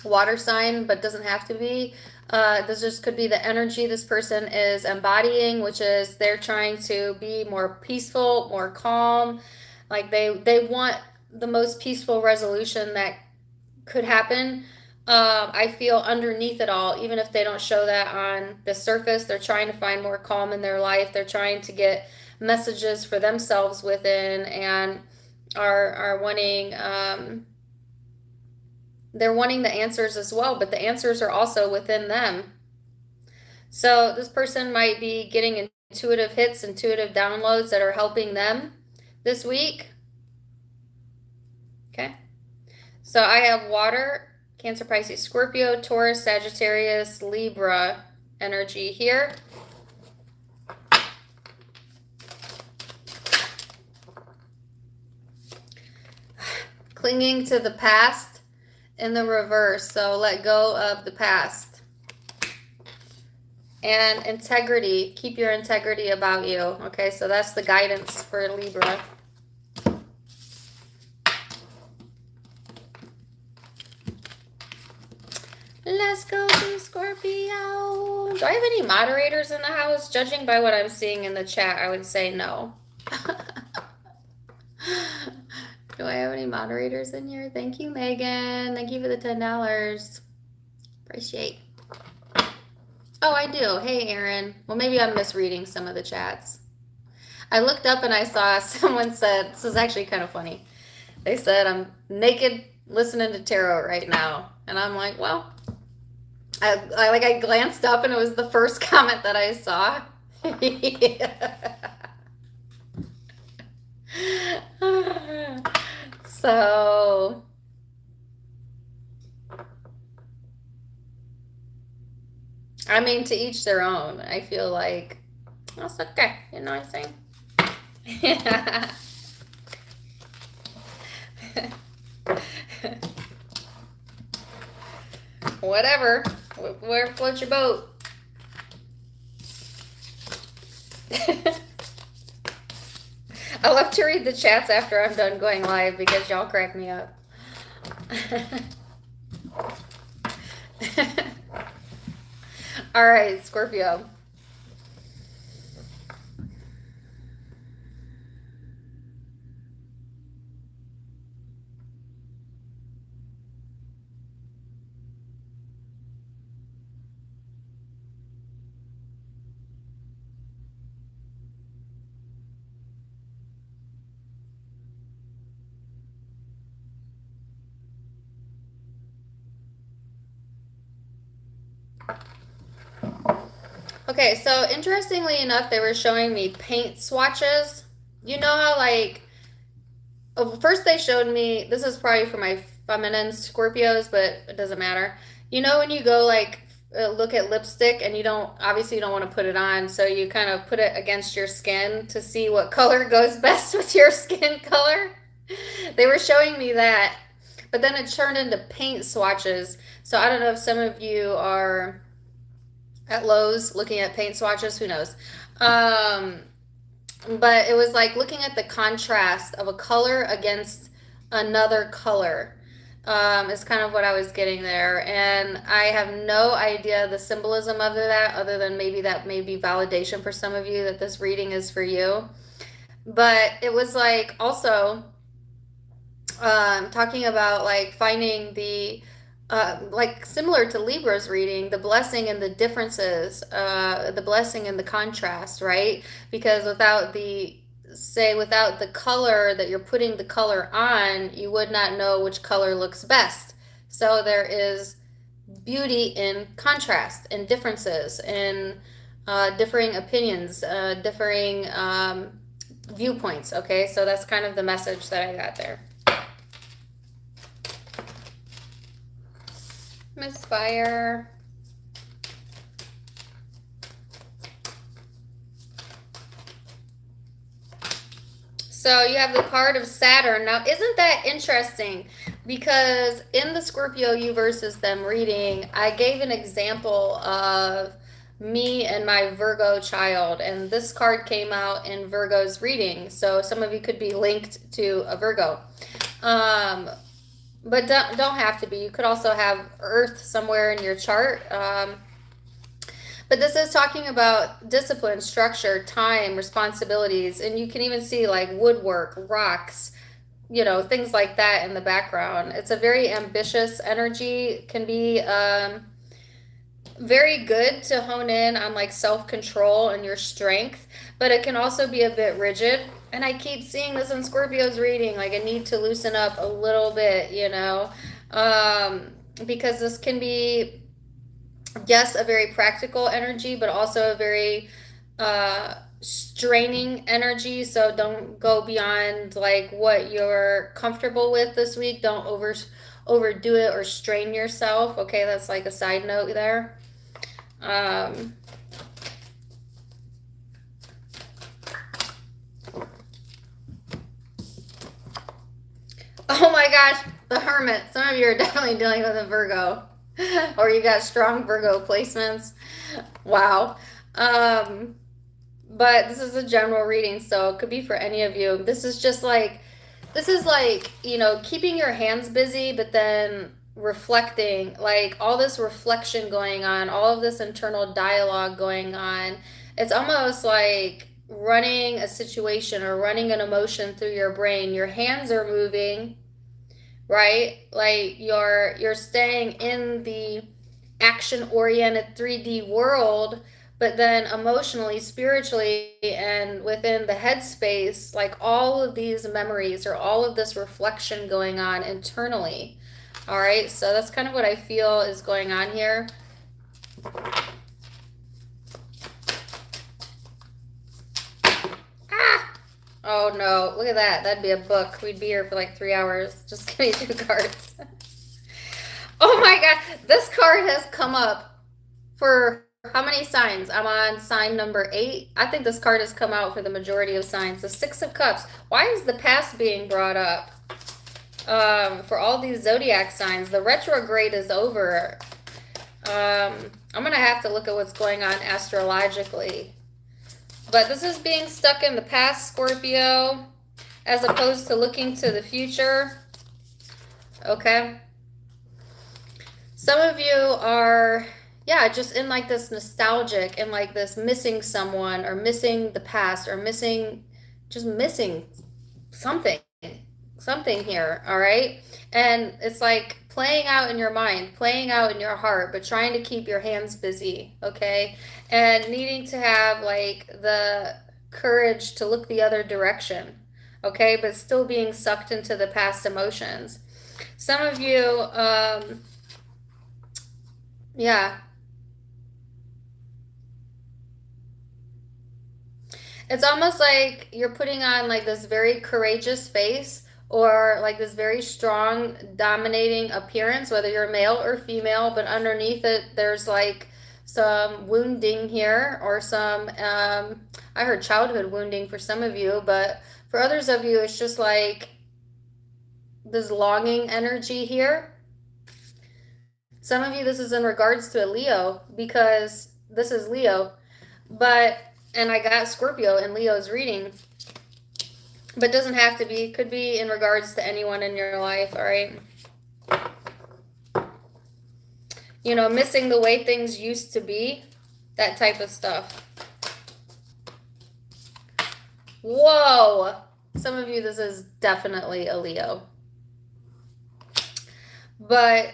[SPEAKER 1] Water sign, but doesn't have to be. This just could be the energy this person is embodying, which is they're trying to be more peaceful, more calm. Like they want the most peaceful resolution that could happen. I feel underneath it all, even if they don't show that on the surface, they're trying to find more calm in their life. They're trying to get messages for themselves within, and are wanting they're wanting the answers as well, but the answers are also within them. So this person might be getting intuitive hits, intuitive downloads that are helping them this week. Okay. So I have water, Cancer, Pisces, Scorpio, Taurus, Sagittarius, Libra energy here. Clinging to the past in the reverse. So let go of the past. And integrity. Keep your integrity about you. Okay, so that's the guidance for Libra. Let's go to Scorpio. Do I have any moderators in the house? Judging by what I'm seeing in the chat, I would say no. Do I have any moderators in here? Thank you, Megan. Thank you for the $10. Appreciate. Oh, I do. Hey, Aaron. Well, maybe I'm misreading some of the chats. I looked up and I saw someone said, this is actually kind of funny. They said, I'm naked listening to tarot right now. And I'm like, well, I glanced up and it was the first comment that I saw. So I mean, to each their own. I feel like that's okay. You know what I'm saying? Yeah. Whatever. Where floats your boat? I love to read the chats after I'm done going live because y'all crack me up. All right, Scorpio. Okay, so interestingly enough, they were showing me paint swatches. You know how like first they showed me, this is probably for my feminine Scorpios, but it doesn't matter. You know, when you go like look at lipstick and you don't, obviously you don't want to put it on, so you kind of put it against your skin to see what color goes best with your skin color. They were showing me that, but then it turned into paint swatches. So I don't know if some of you are at Lowe's looking at paint swatches, who knows? Um, but it was like looking at the contrast of a color against another color, is kind of what I was getting there. And I have no idea the symbolism of that, other than maybe that may be validation for some of you that this reading is for you. But it was like also talking about like finding the like similar to Libra's reading, the blessing and the differences, the blessing and the contrast, right? Because without the, say, without the color that you're putting the color on, you would not know which color looks best. So there is beauty in contrast and differences and differing opinions, differing viewpoints. Okay, so that's kind of the message that I got there. Misfire. So you have the card of Saturn. Now, isn't that interesting? Because in the Scorpio you versus them reading, I gave an example of me and my Virgo child, and this card came out in Virgo's reading. So some of you could be linked to a Virgo. But don't have to be. You could also have Earth somewhere in your chart. But this is talking about discipline, structure, time, responsibilities, and you can even see like woodwork, rocks, you know, things like that in the background. It's a very ambitious energy. Can be very good to hone in on like self-control and your strength, but it can also be a bit rigid. And I keep seeing this in Scorpio's reading, like a need to loosen up a little bit, you know, because this can be, yes, a very practical energy, but also a very straining energy. So don't go beyond like what you're comfortable with this week. Don't overdo it or strain yourself. Okay, that's like a side note there. Oh my gosh, the Hermit. Some of you are definitely dealing with a Virgo. Or you got strong Virgo placements. Wow. But this is a general reading, so it could be for any of you. This is just like, this is like, you know, keeping your hands busy, but then reflecting, like all this reflection going on, all of this internal dialogue going on. It's almost like running a situation or running an emotion through your brain. Your hands are moving, right? Like you're staying in the action oriented 3D world, but then emotionally, spiritually, and within the headspace, like all of these memories or all of this reflection going on internally. All right, so that's kind of what I feel is going on here. Ah! Oh no, look at that. That'd be a book. We'd be here for like 3 hours. Just give me 2 cards. Oh my god, this card has come up for how many signs? I'm on sign number 8. I think this card has come out for the majority of signs. The 6 of Cups. Why is the past being brought up? For all these zodiac signs, the retrograde is over. I'm going to have to look at what's going on astrologically. But this is being stuck in the past, Scorpio, as opposed to looking to the future. Okay. Some of you are, yeah, just in like this nostalgic and like this missing someone or missing the past or missing, just missing something here, all right? And it's like playing out in your mind, playing out in your heart, but trying to keep your hands busy, okay? And needing to have like the courage to look the other direction, okay? But still being sucked into the past emotions. Some of you, yeah. It's almost like you're putting on like this very courageous face, or like this very strong, dominating appearance, whether you're male or female, but underneath it, there's like some wounding here, or some, I heard childhood wounding for some of you, but for others of you, it's just like this longing energy here. Some of you, this is in regards to a Leo, because this is Leo, but, and I got Scorpio in Leo's reading, but doesn't have to be, could be in regards to anyone in your life, all right? You know, missing the way things used to be, that type of stuff. Whoa! Some of you, this is definitely a Leo. But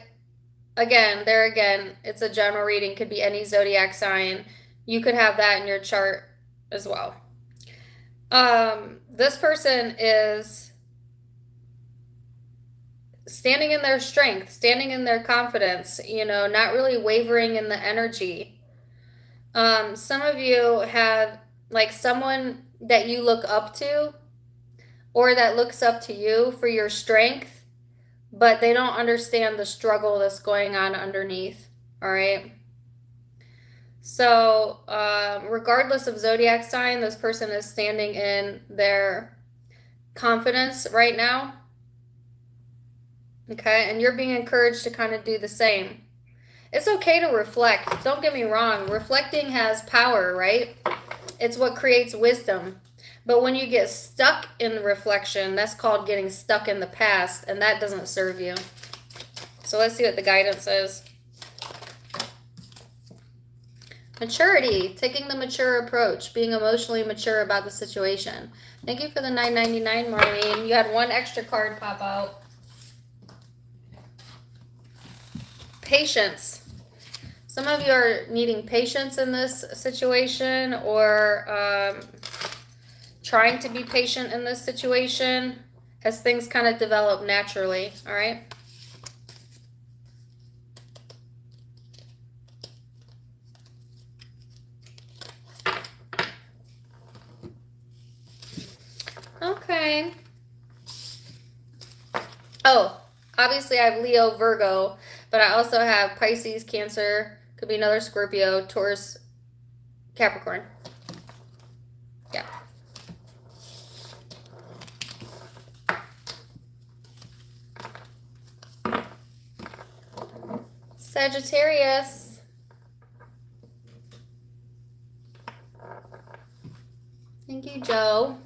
[SPEAKER 1] again, there again, it's a general reading, could be any zodiac sign. You could have that in your chart as well. This person is standing in their strength, standing in their confidence, you know, not really wavering in the energy. Some of you have like someone that you look up to, or that looks up to you for your strength, but they don't understand the struggle that's going on underneath, all right? So regardless of zodiac sign, this person is standing in their confidence right now, okay? And you're being encouraged to kind of do the same. It's okay to reflect. Don't get me wrong. Reflecting has power, right? It's what creates wisdom. But when you get stuck in reflection, that's called getting stuck in the past, and that doesn't serve you. So let's see what the guidance is. Maturity, taking the mature approach, being emotionally mature about the situation. Thank you for the $9.99, Marlene. You had one extra card pop out. Patience. Some of you are needing patience in this situation, or trying to be patient in this situation as things kind of develop naturally, all right? Okay. Oh, obviously I have Leo, Virgo, but I also have Pisces, Cancer, could be another Scorpio, Taurus, Capricorn. Yeah. Sagittarius. Thank you, Joe.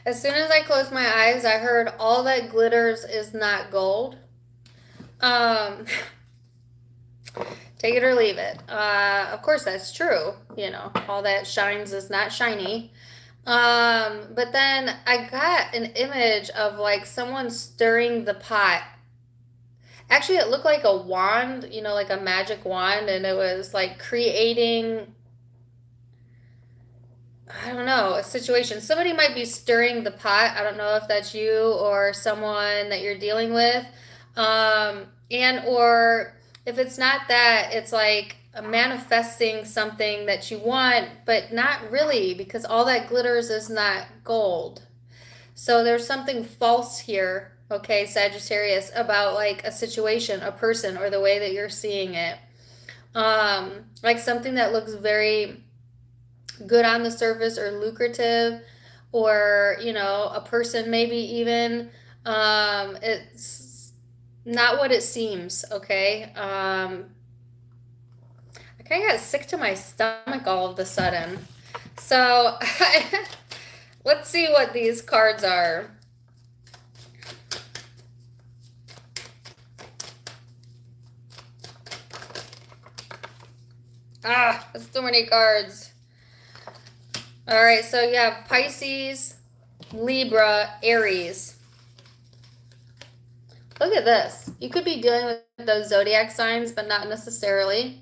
[SPEAKER 1] As soon as I closed my eyes, I heard all that glitters is not gold. Take it or leave it. Of course, that's true. You know, all that shines is not shiny. But then I got an image of like someone stirring the pot. Actually, it looked like a wand, you know, like a magic wand, and it was like creating, I don't know, a situation. Somebody might be stirring the pot. I don't know if that's you or someone that you're dealing with. And or if it's not that, it's like manifesting something that you want, but not really, because all that glitters is not gold. So there's something false here, okay, Sagittarius, about like a situation, a person, or the way that you're seeing it. Like something that looks very good on the surface or lucrative, or, you know, a person maybe even, it's not what it seems, okay? I kind of got sick to my stomach all of a sudden. So let's see what these cards are. Ah, that's too many cards. All right, so you have Pisces, Libra, Aries. Look at this. You could be dealing with those zodiac signs, but not necessarily.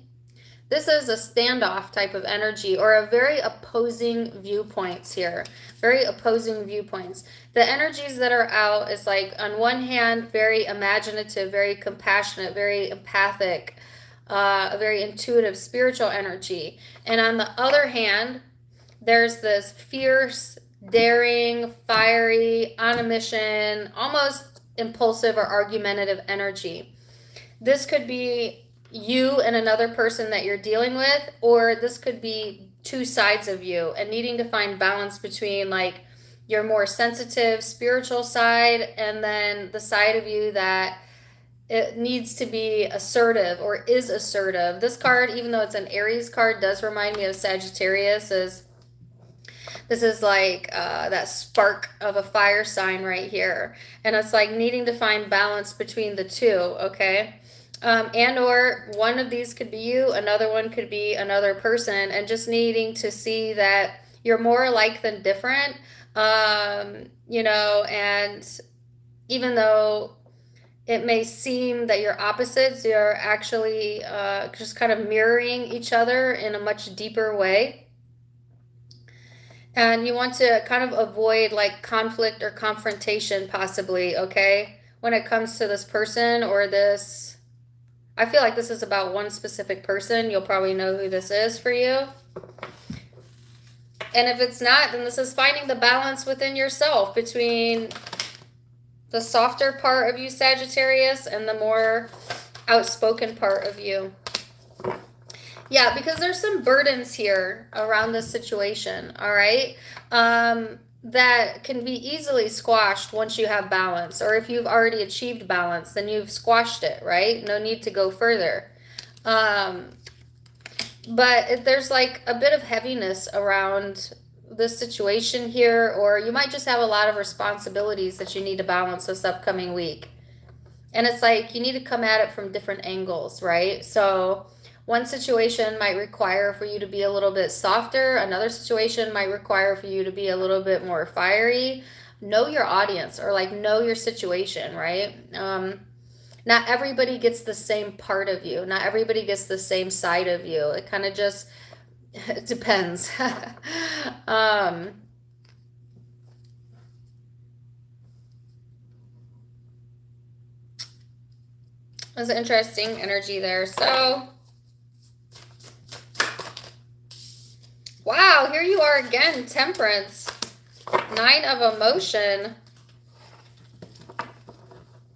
[SPEAKER 1] This is a standoff type of energy or a very opposing viewpoints here. Very opposing viewpoints. The energies that are out is like, on one hand, very imaginative, very compassionate, very empathic, a very intuitive, spiritual energy. And on the other hand, there's this fierce, daring, fiery, on a mission, almost impulsive or argumentative energy. This could be you and another person that you're dealing with, or this could be two sides of you and needing to find balance between like your more sensitive spiritual side and then the side of you that it needs to be assertive or is assertive. This card, even though it's an Aries card, does remind me of Sagittarius. This is like that spark of a fire sign right here. And it's like needing to find balance between the two, okay? And or one of these could be you, another one could be another person, and just needing to see that you're more alike than different, you know, and even though it may seem that you're opposites, you're actually just kind of mirroring each other in a much deeper way. And you want to kind of avoid like conflict or confrontation possibly, okay? When it comes to this person or this, I feel like this is about one specific person. You'll probably know who this is for you. And if it's not, then this is finding the balance within yourself between the softer part of you, Sagittarius, and the more outspoken part of you. Yeah, because there's some burdens here around this situation, all right? That can be easily squashed once you have balance. Or if you've already achieved balance, then you've squashed it, right? No need to go further. But there's like a bit of heaviness around this situation here, or you might just have a lot of responsibilities that you need to balance this upcoming week. And it's like you need to come at it from different angles, right? So one situation might require for you to be a little bit softer. Another situation might require for you to be a little bit more fiery. Know your audience, or like know your situation, right? Not everybody gets the same part of you. Not everybody gets the same side of you. It kind of just it depends. There's an interesting energy there. So wow, here you are again, Temperance. 9 of emotion.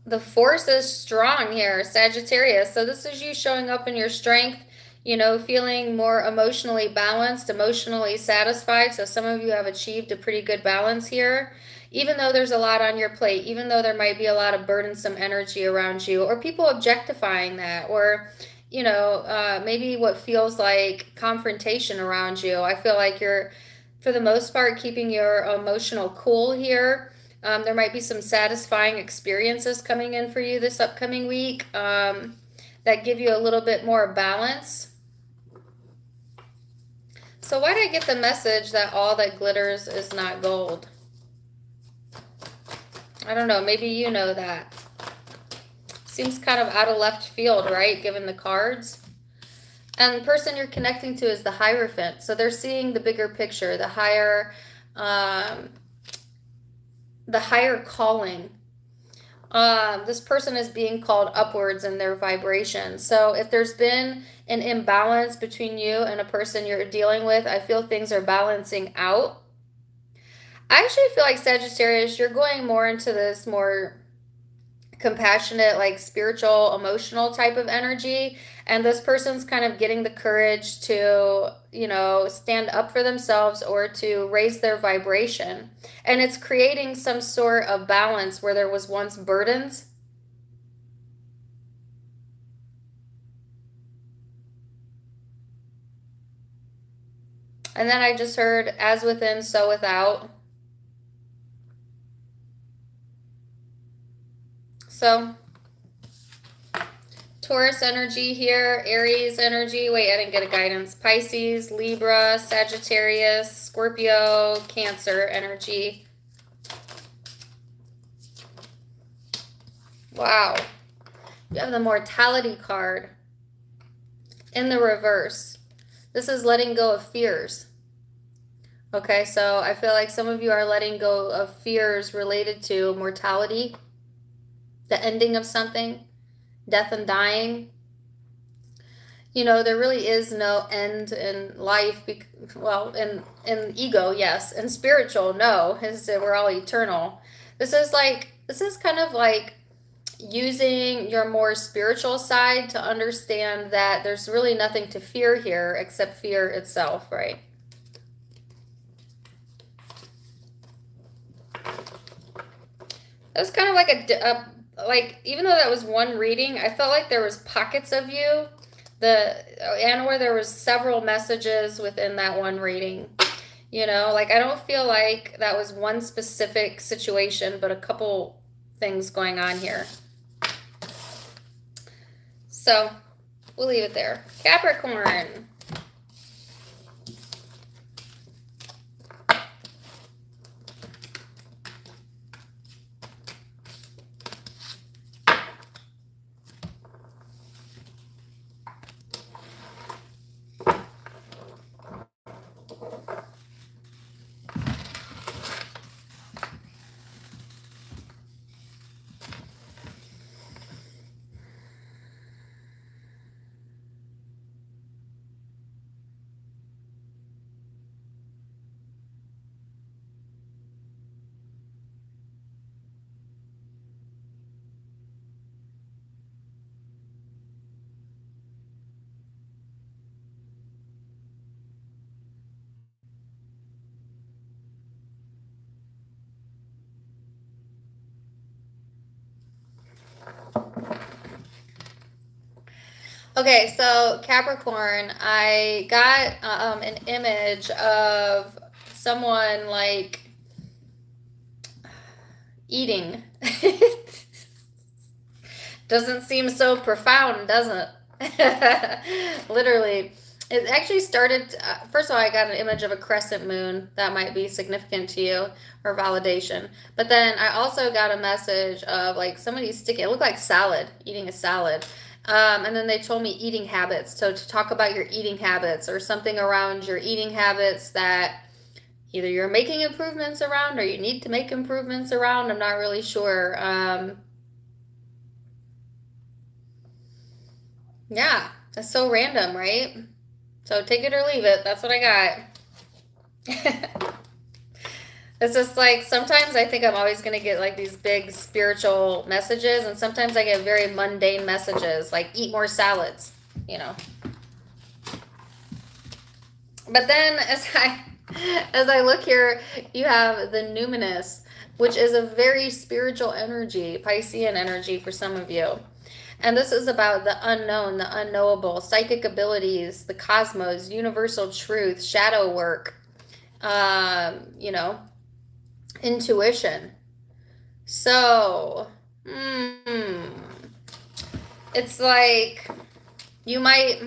[SPEAKER 1] The force is strong here, Sagittarius. So this is you showing up in your strength, you know, feeling more emotionally balanced, emotionally satisfied. So some of you have achieved a pretty good balance here. Even though there's a lot on your plate, even though there might be a lot of burdensome energy around you, or people objectifying that, or you know, maybe what feels like confrontation around you. I feel like you're, for the most part, keeping your emotional cool here. There might be some satisfying experiences coming in for you this upcoming week that give you a little bit more balance. So why did I get the message that all that glitters is not gold? I don't know. Maybe you know that. Seems kind of out of left field, right? Given the cards. And the person you're connecting to is the Hierophant. So they're seeing the bigger picture, the higher calling. This person is being called upwards in their vibration. So if there's been an imbalance between you and a person you're dealing with, I feel things are balancing out. I actually feel like, Sagittarius, you're going more into this more compassionate, like spiritual, emotional type of energy, and this person's kind of getting the courage to, you know, stand up for themselves or to raise their vibration, and it's creating some sort of balance where there was once burdens. And then I just heard, as within, so without. So, Taurus energy here, Aries energy. Wait, I didn't get a guidance. Pisces, Libra, Sagittarius, Scorpio, Cancer energy. Wow. You have the mortality card in the reverse. This is letting go of fears. Okay, so I feel like some of you are letting go of fears related to mortality, the ending of something, death and dying. You know, there really is no end in life. Well, in ego, yes. In spiritual, no. We're all eternal. This is kind of like using your more spiritual side to understand that there's really nothing to fear here except fear itself, right? It was kind of like like, even though that was one reading, I felt like there was pockets of you, and where there was several messages within that one reading. You know, like, I don't feel like that was one specific situation, but a couple things going on here. So we'll leave it there. Capricorn. Okay, so Capricorn, I got an image of someone like eating. Doesn't seem so profound, does it? Literally. It actually started, first of all, I got an image of a crescent moon. That might be significant to you or validation. But then I also got a message of like somebody sticking, it looked like salad, eating a salad. And then they told me eating habits. So to talk about your eating habits or something around your eating habits that either you're making improvements around or you need to make improvements around. I'm not really sure. Yeah, that's so random, right? So take it or leave it. That's what I got. It's just like sometimes I think I'm always going to get like these big spiritual messages, and sometimes I get very mundane messages like eat more salads, you know. But then as I look here, you have the numinous, which is a very spiritual energy, Piscean energy for some of you. And this is about the unknown, the unknowable, psychic abilities, the cosmos, universal truth, shadow work, you know, intuition. So, it's like you might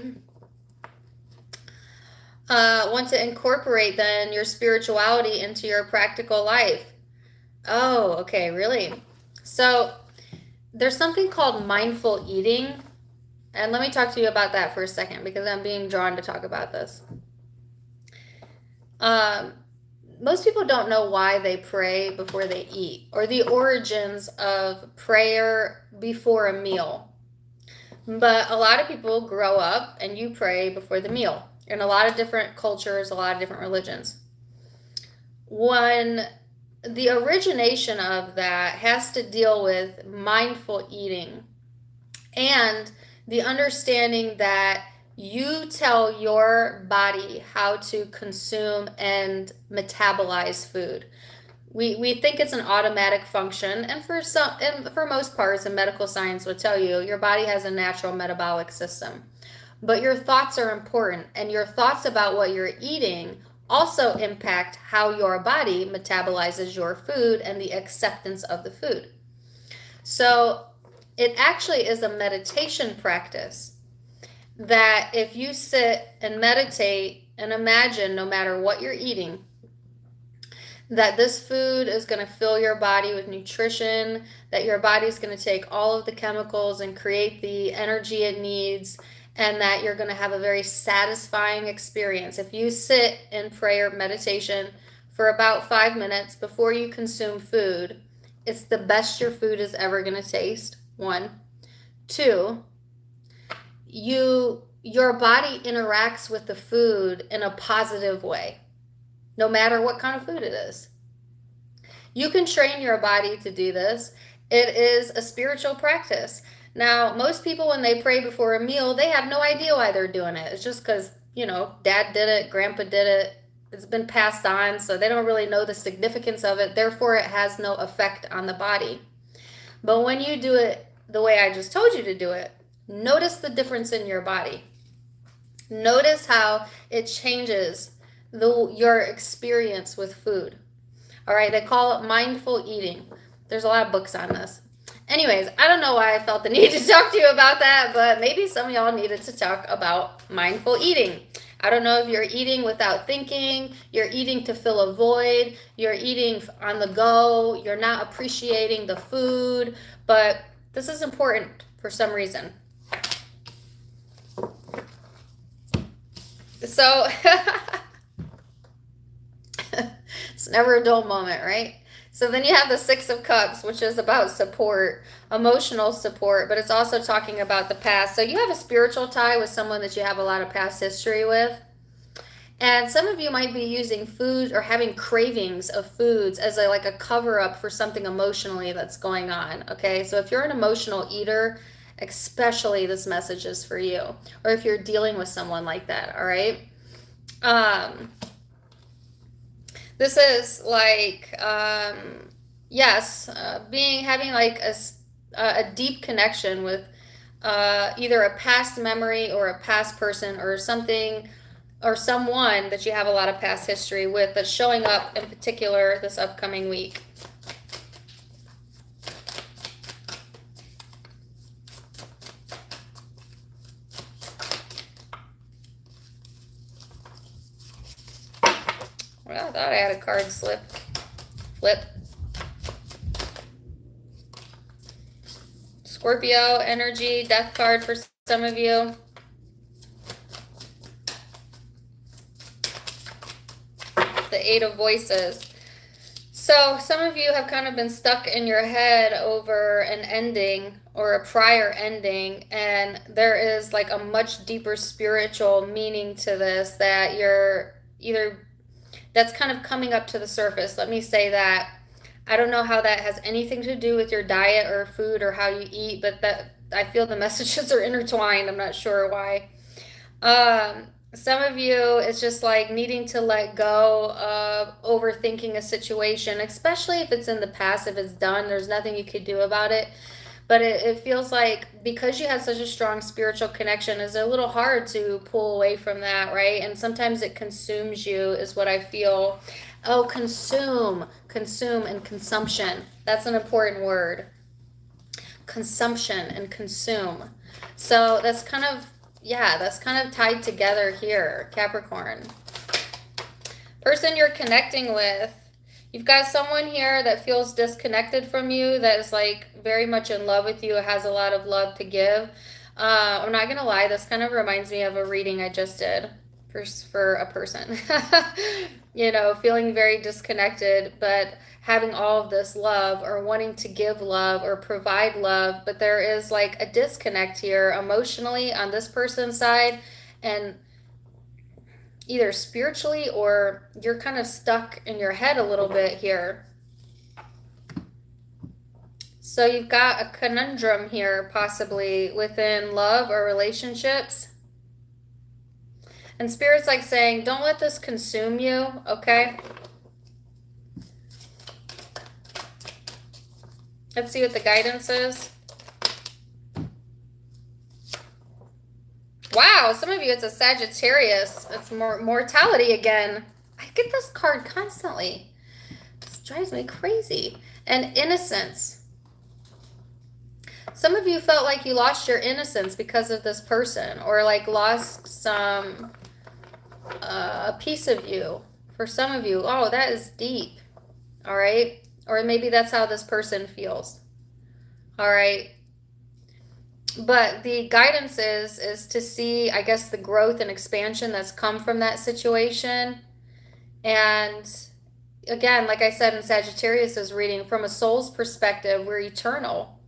[SPEAKER 1] want to incorporate then your spirituality into your practical life. Oh, okay, really? So, there's something called mindful eating. And let me talk to you about that for a second because I'm being drawn to talk about this. Most people don't know why they pray before they eat or the origins of prayer before a meal. But a lot of people grow up and you pray before the meal in a lot of different cultures, a lot of different religions. The origination of that has to deal with mindful eating and the understanding that you tell your body how to consume and metabolize food. We think it's an automatic function, and for most parts, and medical science would tell you, your body has a natural metabolic system. But your thoughts are important, and your thoughts about what you're eating also impact how your body metabolizes your food and the acceptance of the food. So it actually is a meditation practice that if you sit and meditate and imagine no matter what you're eating, that this food is going to fill your body with nutrition, that your body's going to take all of the chemicals and create the energy it needs, and that you're going to have a very satisfying experience. If you sit in prayer meditation for about 5 minutes before you consume food, it's the best your food is ever going to taste. 1. 2, your body interacts with the food in a positive way, no matter what kind of food it is. You can train your body to do this. It is a spiritual practice. Now, most people, when they pray before a meal, they have no idea why they're doing it. It's just because, dad did it, grandpa did it. It's been passed on, so they don't really know the significance of it. Therefore, it has no effect on the body. But when you do it the way I just told you to do it, notice the difference in your body. Notice how it changes your experience with food. All right, they call it mindful eating. There's a lot of books on this. Anyways, I don't know why I felt the need to talk to you about that, but maybe some of y'all needed to talk about mindful eating. I don't know if you're eating without thinking, you're eating to fill a void, you're eating on the go, you're not appreciating the food, but this is important for some reason. So, it's never a dull moment, right? So then you have the 6 of Cups, which is about support, emotional support, but it's also talking about the past. So you have a spiritual tie with someone that you have a lot of past history with. And some of you might be using food or having cravings of foods as like a cover-up for something emotionally that's going on, okay? So if you're an emotional eater, especially this message is for you. Or if you're dealing with someone like that, all right? This is like, having like a deep connection with either a past memory or a past person or something or someone that you have a lot of past history with that's showing up in particular this upcoming week. Well, I thought I had a card flip. Scorpio energy, death card for some of you. The 8 of Voices. So some of you have kind of been stuck in your head over an ending or a prior ending, and there is like a much deeper spiritual meaning to this that you're either that's kind of coming up to the surface. Let me say that. I don't know how that has anything to do with your diet or food or how you eat, but that I feel the messages are intertwined. I'm not sure why. Some of you, it's just like needing to let go of overthinking a situation, especially if it's in the past. If it's done, there's nothing you could do about it. But it feels like because you have such a strong spiritual connection, it's a little hard to pull away from that, right? And sometimes it consumes you is what I feel. Oh, consume and consumption. That's an important word. Consumption and consume. So that's kind of tied together here, Capricorn. Person you're connecting with, you've got someone here that feels disconnected from you, that is like very much in love with you, has a lot of love to give. I'm not gonna lie, this kind of reminds me of a reading I just did for a person. Feeling very disconnected, but having all of this love or wanting to give love or provide love, but there is like a disconnect here emotionally on this person's side, and either spiritually or you're kind of stuck in your head a little bit here. So you've got a conundrum here possibly within love or relationships. And Spirit's like saying, don't let this consume you, okay? Let's see what the guidance is. Wow, some of you, it's a Sagittarius. It's more mortality again. I get this card constantly. This drives me crazy. And innocence. Some of you felt like you lost your innocence because of this person, or like lost some a piece of you. For some of you, oh, that is deep. All right. Or maybe that's how this person feels. All right. But the guidance is to see, I guess, the growth and expansion that's come from that situation. And again, like I said in Sagittarius's reading, from a soul's perspective, we're eternal.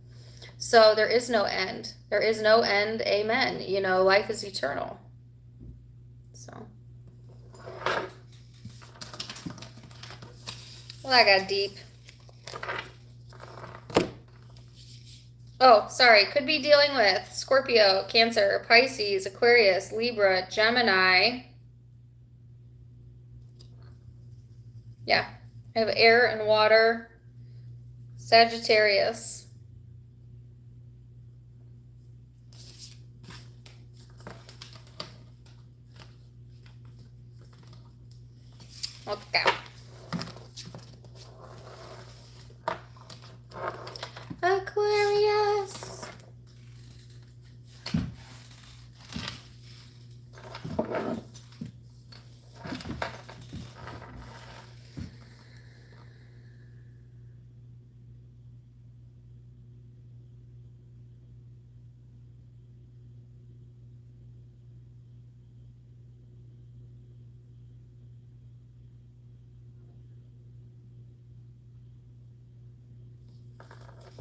[SPEAKER 1] So there is no end. There is no end. Amen. You know, life is eternal. So, well, I got deep. Oh, sorry. Could be dealing with Scorpio, Cancer, Pisces, Aquarius, Libra, Gemini. Yeah. I have air and water. Sagittarius. Okay. Aquarius.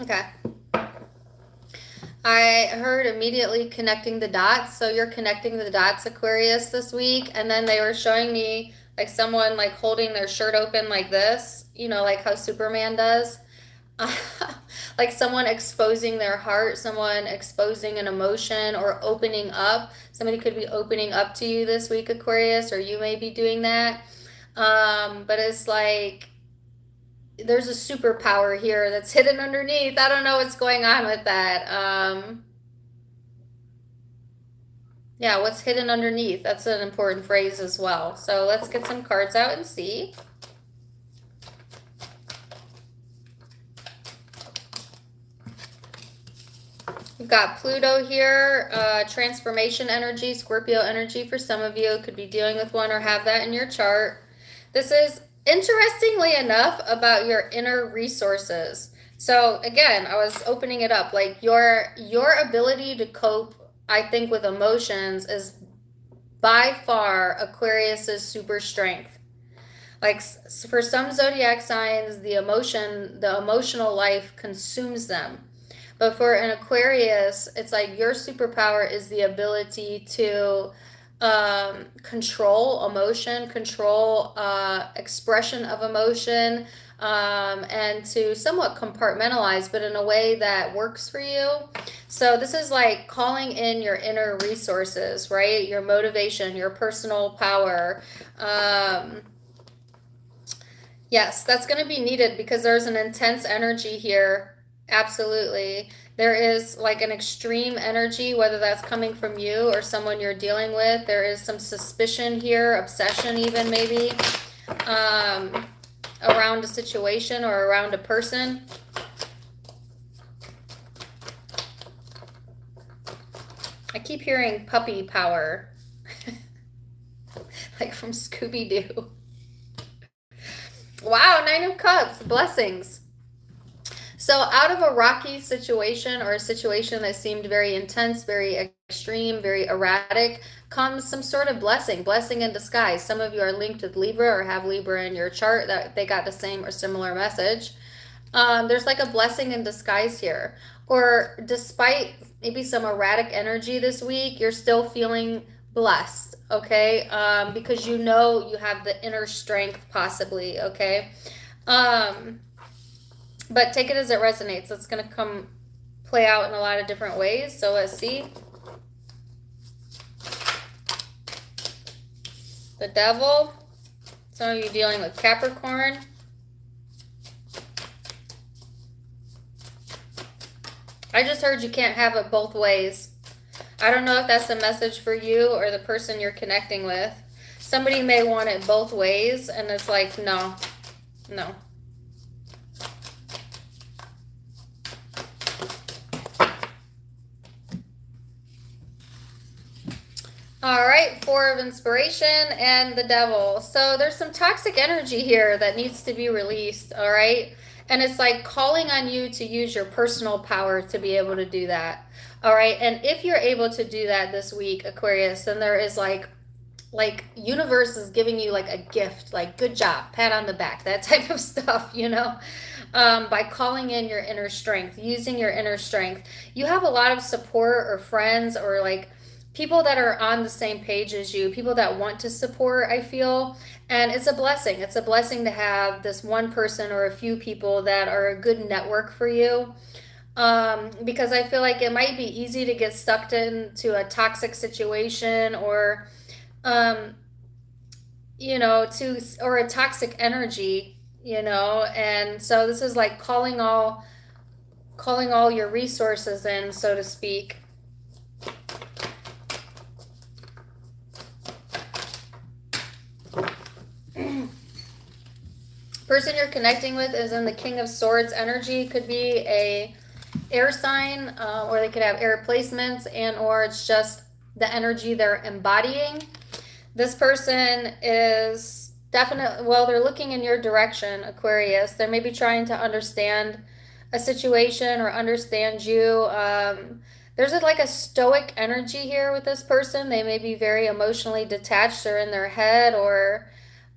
[SPEAKER 1] Okay. I heard immediately connecting the dots. So you're connecting the dots, Aquarius, this week. And then they were showing me like someone like holding their shirt open like this, you know, like how Superman does. Like someone exposing their heart, someone exposing an emotion or opening up. Somebody could be opening up to you this week, Aquarius, or you may be doing that. But it's like there's a superpower here that's hidden underneath. I don't know what's going on with that. Yeah, what's hidden underneath? That's an important phrase as well. So let's get some cards out and see. We've got Pluto here, transformation energy, Scorpio energy for some of you. Could be dealing with one or have that in your chart. This is, interestingly enough, about your inner resources. So again, I was opening it up, like your ability to cope, I think, with emotions is by far Aquarius's super strength. Like for some zodiac signs, the emotional life consumes them. But for an Aquarius, it's like your superpower is the ability to control emotion, control expression of emotion, and to somewhat compartmentalize, but in a way that works for you. So this is like calling in your inner resources, right? Your motivation, your personal power. Yes, that's going to be needed because there's an intense energy here. Absolutely. There is like an extreme energy, whether that's coming from you or someone you're dealing with. There is some suspicion here, obsession even maybe, around a situation or around a person. I keep hearing puppy power, like from Scooby-Doo. Wow, Nine of Cups, blessings. So out of a rocky situation or a situation that seemed very intense, very extreme, very erratic, comes some sort of blessing in disguise. Some of you are linked with Libra or have Libra in your chart, that they got the same or similar message. There's like a blessing in disguise here. Or despite maybe some erratic energy this week, you're still feeling blessed, okay? Because you know you have the inner strength possibly, okay? But take it as it resonates. It's going to come play out in a lot of different ways. So let's see. The Devil. Some of you dealing with Capricorn. I just heard you can't have it both ways. I don't know if that's a message for you or the person you're connecting with. Somebody may want it both ways, and it's like, no, no. All right, Four of Inspiration and the Devil. So there's some toxic energy here that needs to be released, all right? And it's like calling on you to use your personal power to be able to do that. All right? And if you're able to do that this week, Aquarius, then there is like universe is giving you like a gift, like good job, pat on the back, that type of stuff, you know, by calling in your inner strength, using your inner strength. You have a lot of support or friends or like people that are on the same page as you, people that want to support, I feel. And it's a blessing. It's a blessing to have this one person or a few people that are a good network for you. Because I feel like it might be easy to get sucked into a toxic situation or um, you know, to or a toxic energy, you know, and so this is like calling all your resources in, so to speak. Person you're connecting with is in the King of Swords energy. Could be a air sign, or they could have air placements, and or it's just the energy they're embodying. This person is definitely, well, they're looking in your direction, Aquarius. They're maybe trying to understand a situation or understand you. There's like a stoic energy here with this person. They may be very emotionally detached or in their head, or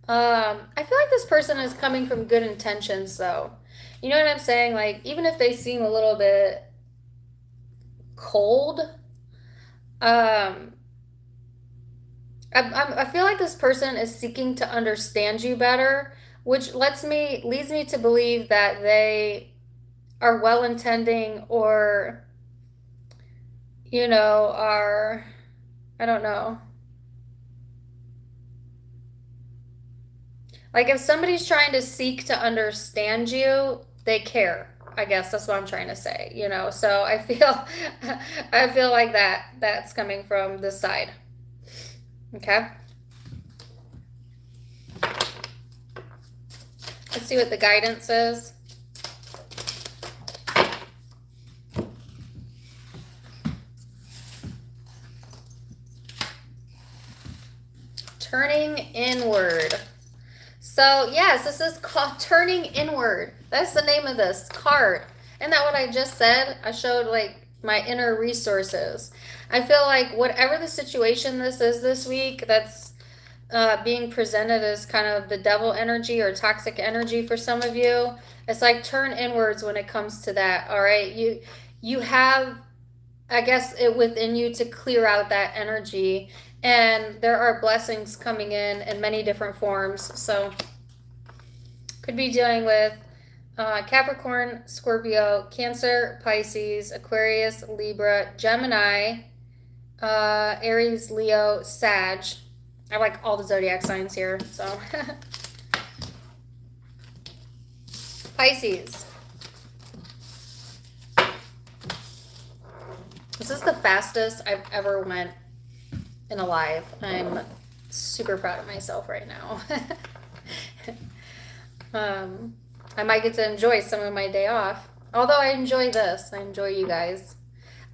[SPEAKER 1] I feel like this person is coming from good intentions, though. You know what I'm saying? Like, even if they seem a little bit cold, um, I feel like this person is seeking to understand you better, which leads me to believe that they are well intending or, you know, are, I don't know. Like if somebody's trying to seek to understand you, they care. I guess that's what I'm trying to say, you know. So I feel I feel like that's coming from this side. Okay? Let's see what the guidance is. Turning inward. So, yes, this is called Turning Inward. That's the name of this card. Isn't that what I just said? I showed like my inner resources. I feel like whatever the situation this is this week, that's being presented as kind of the devil energy or toxic energy for some of you. It's like turn inwards when it comes to that. All right, you have, I guess, it within you to clear out that energy, and there are blessings coming in many different forms. So could be dealing with Capricorn, Scorpio, Cancer, Pisces, Aquarius, Libra, Gemini, Aries, Leo, Sag. I like all the zodiac signs here. So Pisces. This is the fastest I've ever went in a live. I'm super proud of myself right now. I might get to enjoy some of my day off. Although I enjoy this. I enjoy you guys.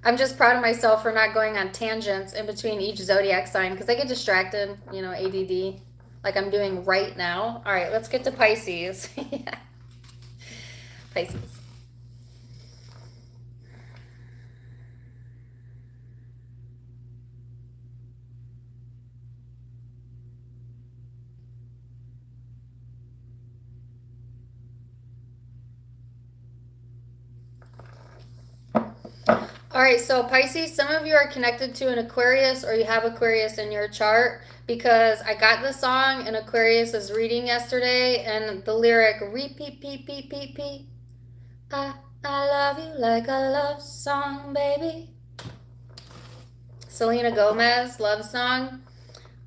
[SPEAKER 1] I'm just proud of myself for not going on tangents in between each zodiac sign because I get distracted, you know, ADD, like I'm doing right now. All right, let's get to Pisces. Yeah. Pisces. All right, so Pisces, some of you are connected to an Aquarius or you have Aquarius in your chart because I got the song and Aquarius is reading yesterday and the lyric, repeat, peep, peep, peep, peep. I love you like a love song, baby. Selena Gomez, love song.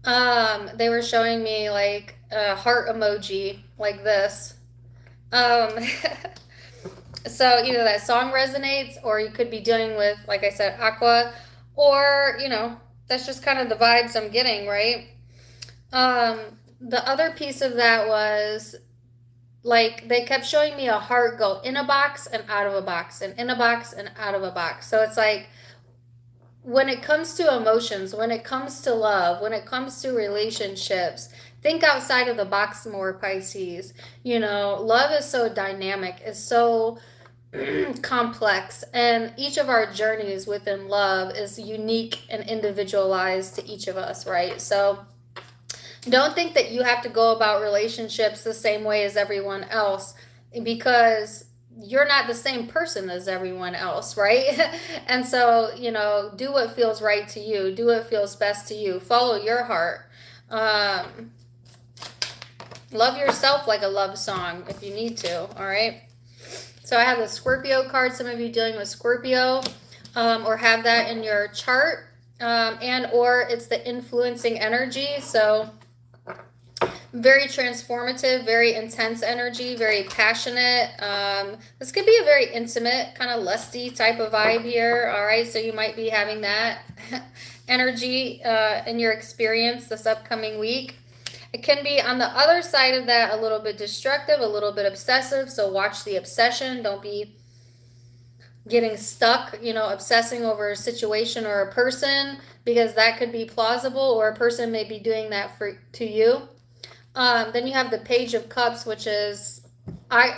[SPEAKER 1] They were showing me like a heart emoji like this. Um, So either that song resonates or you could be dealing with, like I said, aqua, or, you know, that's just kind of the vibes I'm getting, right? Um, the other piece of that was like they kept showing me a heart go in a box and out of a box and in a box and out of a box. So it's like when it comes to emotions, when it comes to love, when it comes to relationships, think outside of the box more, Pisces. You know, love is so dynamic, it's so complex, and each of our journeys within love is unique and individualized to each of us, right? So don't think that you have to go about relationships the same way as everyone else, because you're not the same person as everyone else, right? And so, you know, do what feels right to you, do what feels best to you, follow your heart. Love yourself like a love song if you need to, all right? So I have the Scorpio card. Some of you dealing with Scorpio, or have that in your chart, and or it's the influencing energy. So very transformative, very intense energy, very passionate. This could be a very intimate, kind of lusty type of vibe here. All right, so you might be having that energy in your experience this upcoming week. It can be on the other side of that a little bit destructive, a little bit obsessive. So watch the obsession. Don't be getting stuck, you know, obsessing over a situation or a person, because that could be plausible, or a person may be doing that to you. Then you have the Page of Cups, which is,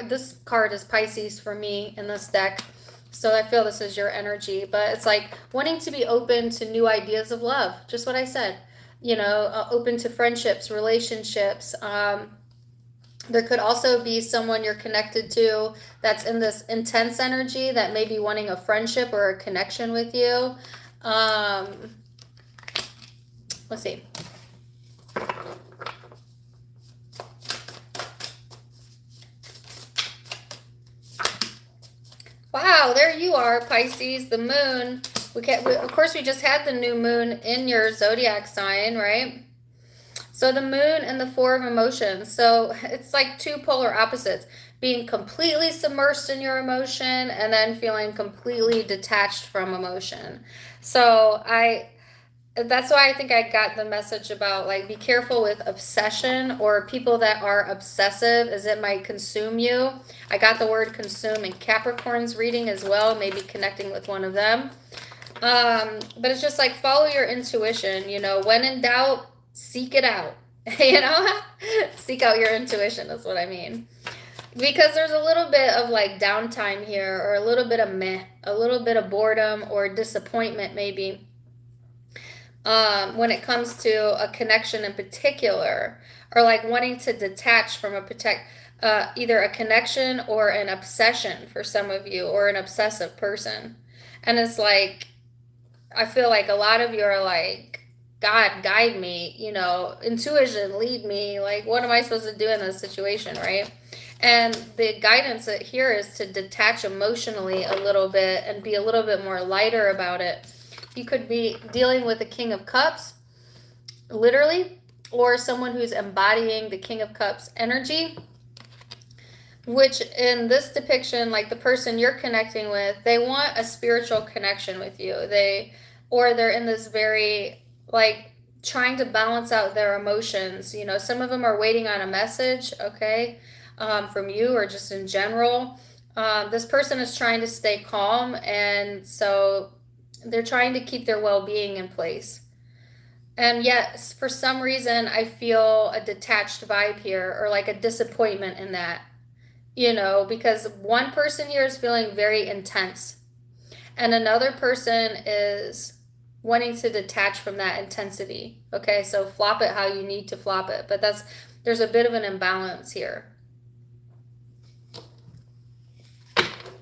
[SPEAKER 1] this card is Pisces for me in this deck. So I feel this is your energy, but it's like wanting to be open to new ideas of love. Just what I said. You know, open to friendships, relationships. There could also be someone you're connected to that's in this intense energy that may be wanting a friendship or a connection with you. Let's see. Wow, there you are, Pisces, the moon. Of course, we just had the new moon in your zodiac sign, right? So the moon and the Four of Emotions. So it's like two polar opposites. Being completely submersed in your emotion and then feeling completely detached from emotion. So that's why I think I got the message about, like, be careful with obsession, or people that are obsessive, as it might consume you. I got the word consume in Capricorn's reading as well, maybe connecting with one of them. But it's just like, follow your intuition, you know, when in doubt, seek it out. You know, seek out your intuition is what I mean. Because there's a little bit of like downtime here, or a little bit of meh, a little bit of boredom or disappointment maybe. When it comes to a connection in particular, or like wanting to detach from either a connection or an obsession for some of you, or an obsessive person. And it's like, I feel like a lot of you are like, God, guide me, you know, intuition, lead me. Like, what am I supposed to do in this situation, right? And the guidance here is to detach emotionally a little bit and be a little bit more lighter about it. You could be dealing with the King of Cups, literally, or someone who's embodying the King of Cups energy, which in this depiction, like the person you're connecting with, they want a spiritual connection with you. Or they're in this very, like, trying to balance out their emotions. You know, some of them are waiting on a message, okay, from you, or just in general. This person is trying to stay calm, and so they're trying to keep their well-being in place. And yet, for some reason, I feel a detached vibe here, or like a disappointment in that, you know, because one person here is feeling very intense, and another person is wanting to detach from that intensity. Okay, so flop it how you need to flop it, but there's a bit of an imbalance here.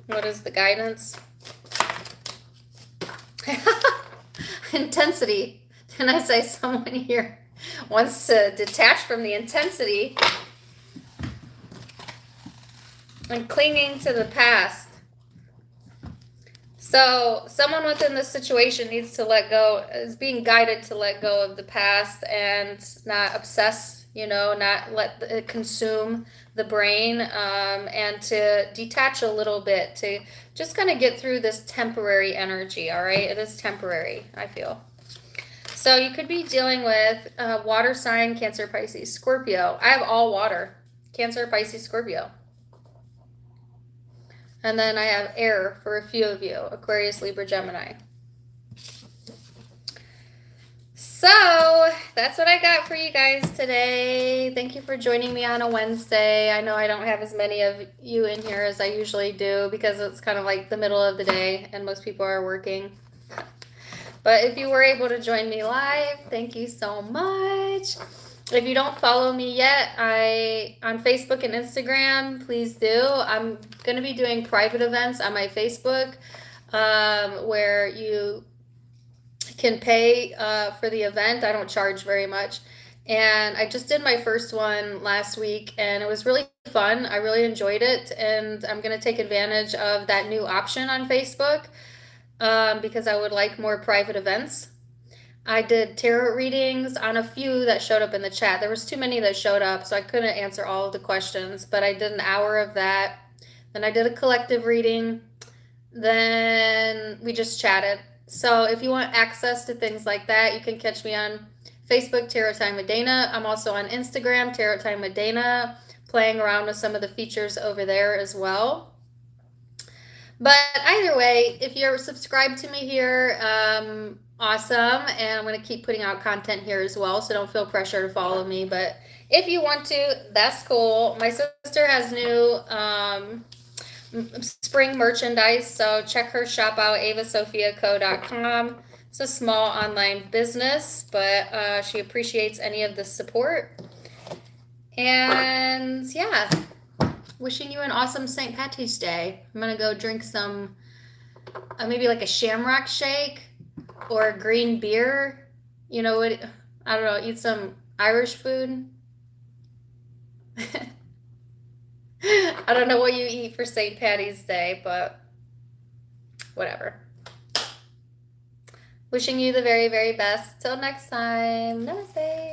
[SPEAKER 1] What is the guidance? Intensity. Didn't I say someone here wants to detach from the intensity and clinging to the past? So someone within this situation needs to let go, is being guided to let go of the past and not obsess, you know, not let it consume the brain, and to detach a little bit, to just kind of get through this temporary energy, all right? It is temporary, I feel. So you could be dealing with water sign, Cancer, Pisces, Scorpio. I have all water, Cancer, Pisces, Scorpio. And then I have air for a few of you, Aquarius, Libra, Gemini. So that's what I got for you guys today. Thank you for joining me on a Wednesday. I know I don't have as many of you in here as I usually do because it's kind of like the middle of the day and most people are working. But if you were able to join me live, thank you so much. If you don't follow me yet, on Facebook and Instagram, please do. I'm going to be doing private events on my Facebook where you can pay for the event. I don't charge very much. And I just did my first one last week and it was really fun. I really enjoyed it. And I'm going to take advantage of that new option on Facebook because I would like more private events. I did tarot readings on a few that showed up in the chat. There was too many that showed up, so I couldn't answer all of the questions, but I did an hour of that. Then I did a collective reading. Then we just chatted. So if you want access to things like that, you can catch me on Facebook, Tarot Time with Dana. I'm also on Instagram, Tarot Time with Dana, playing around with some of the features over there as well. But either way, if you're subscribed to me here, awesome. And I'm going to keep putting out content here as well, so don't feel pressure to follow me. But if you want to, that's cool. My sister has new spring merchandise, so check her shop out, avasophiaco.com. It's a small online business, but she appreciates any of the support. And yeah, wishing you an awesome St. Patty's Day. I'm gonna go drink some maybe like a shamrock shake or a green beer, you know what, I don't know, eat some Irish food. I don't know what you eat for St. Patty's Day, but whatever. Wishing you the very, very best. Till next time. Namaste.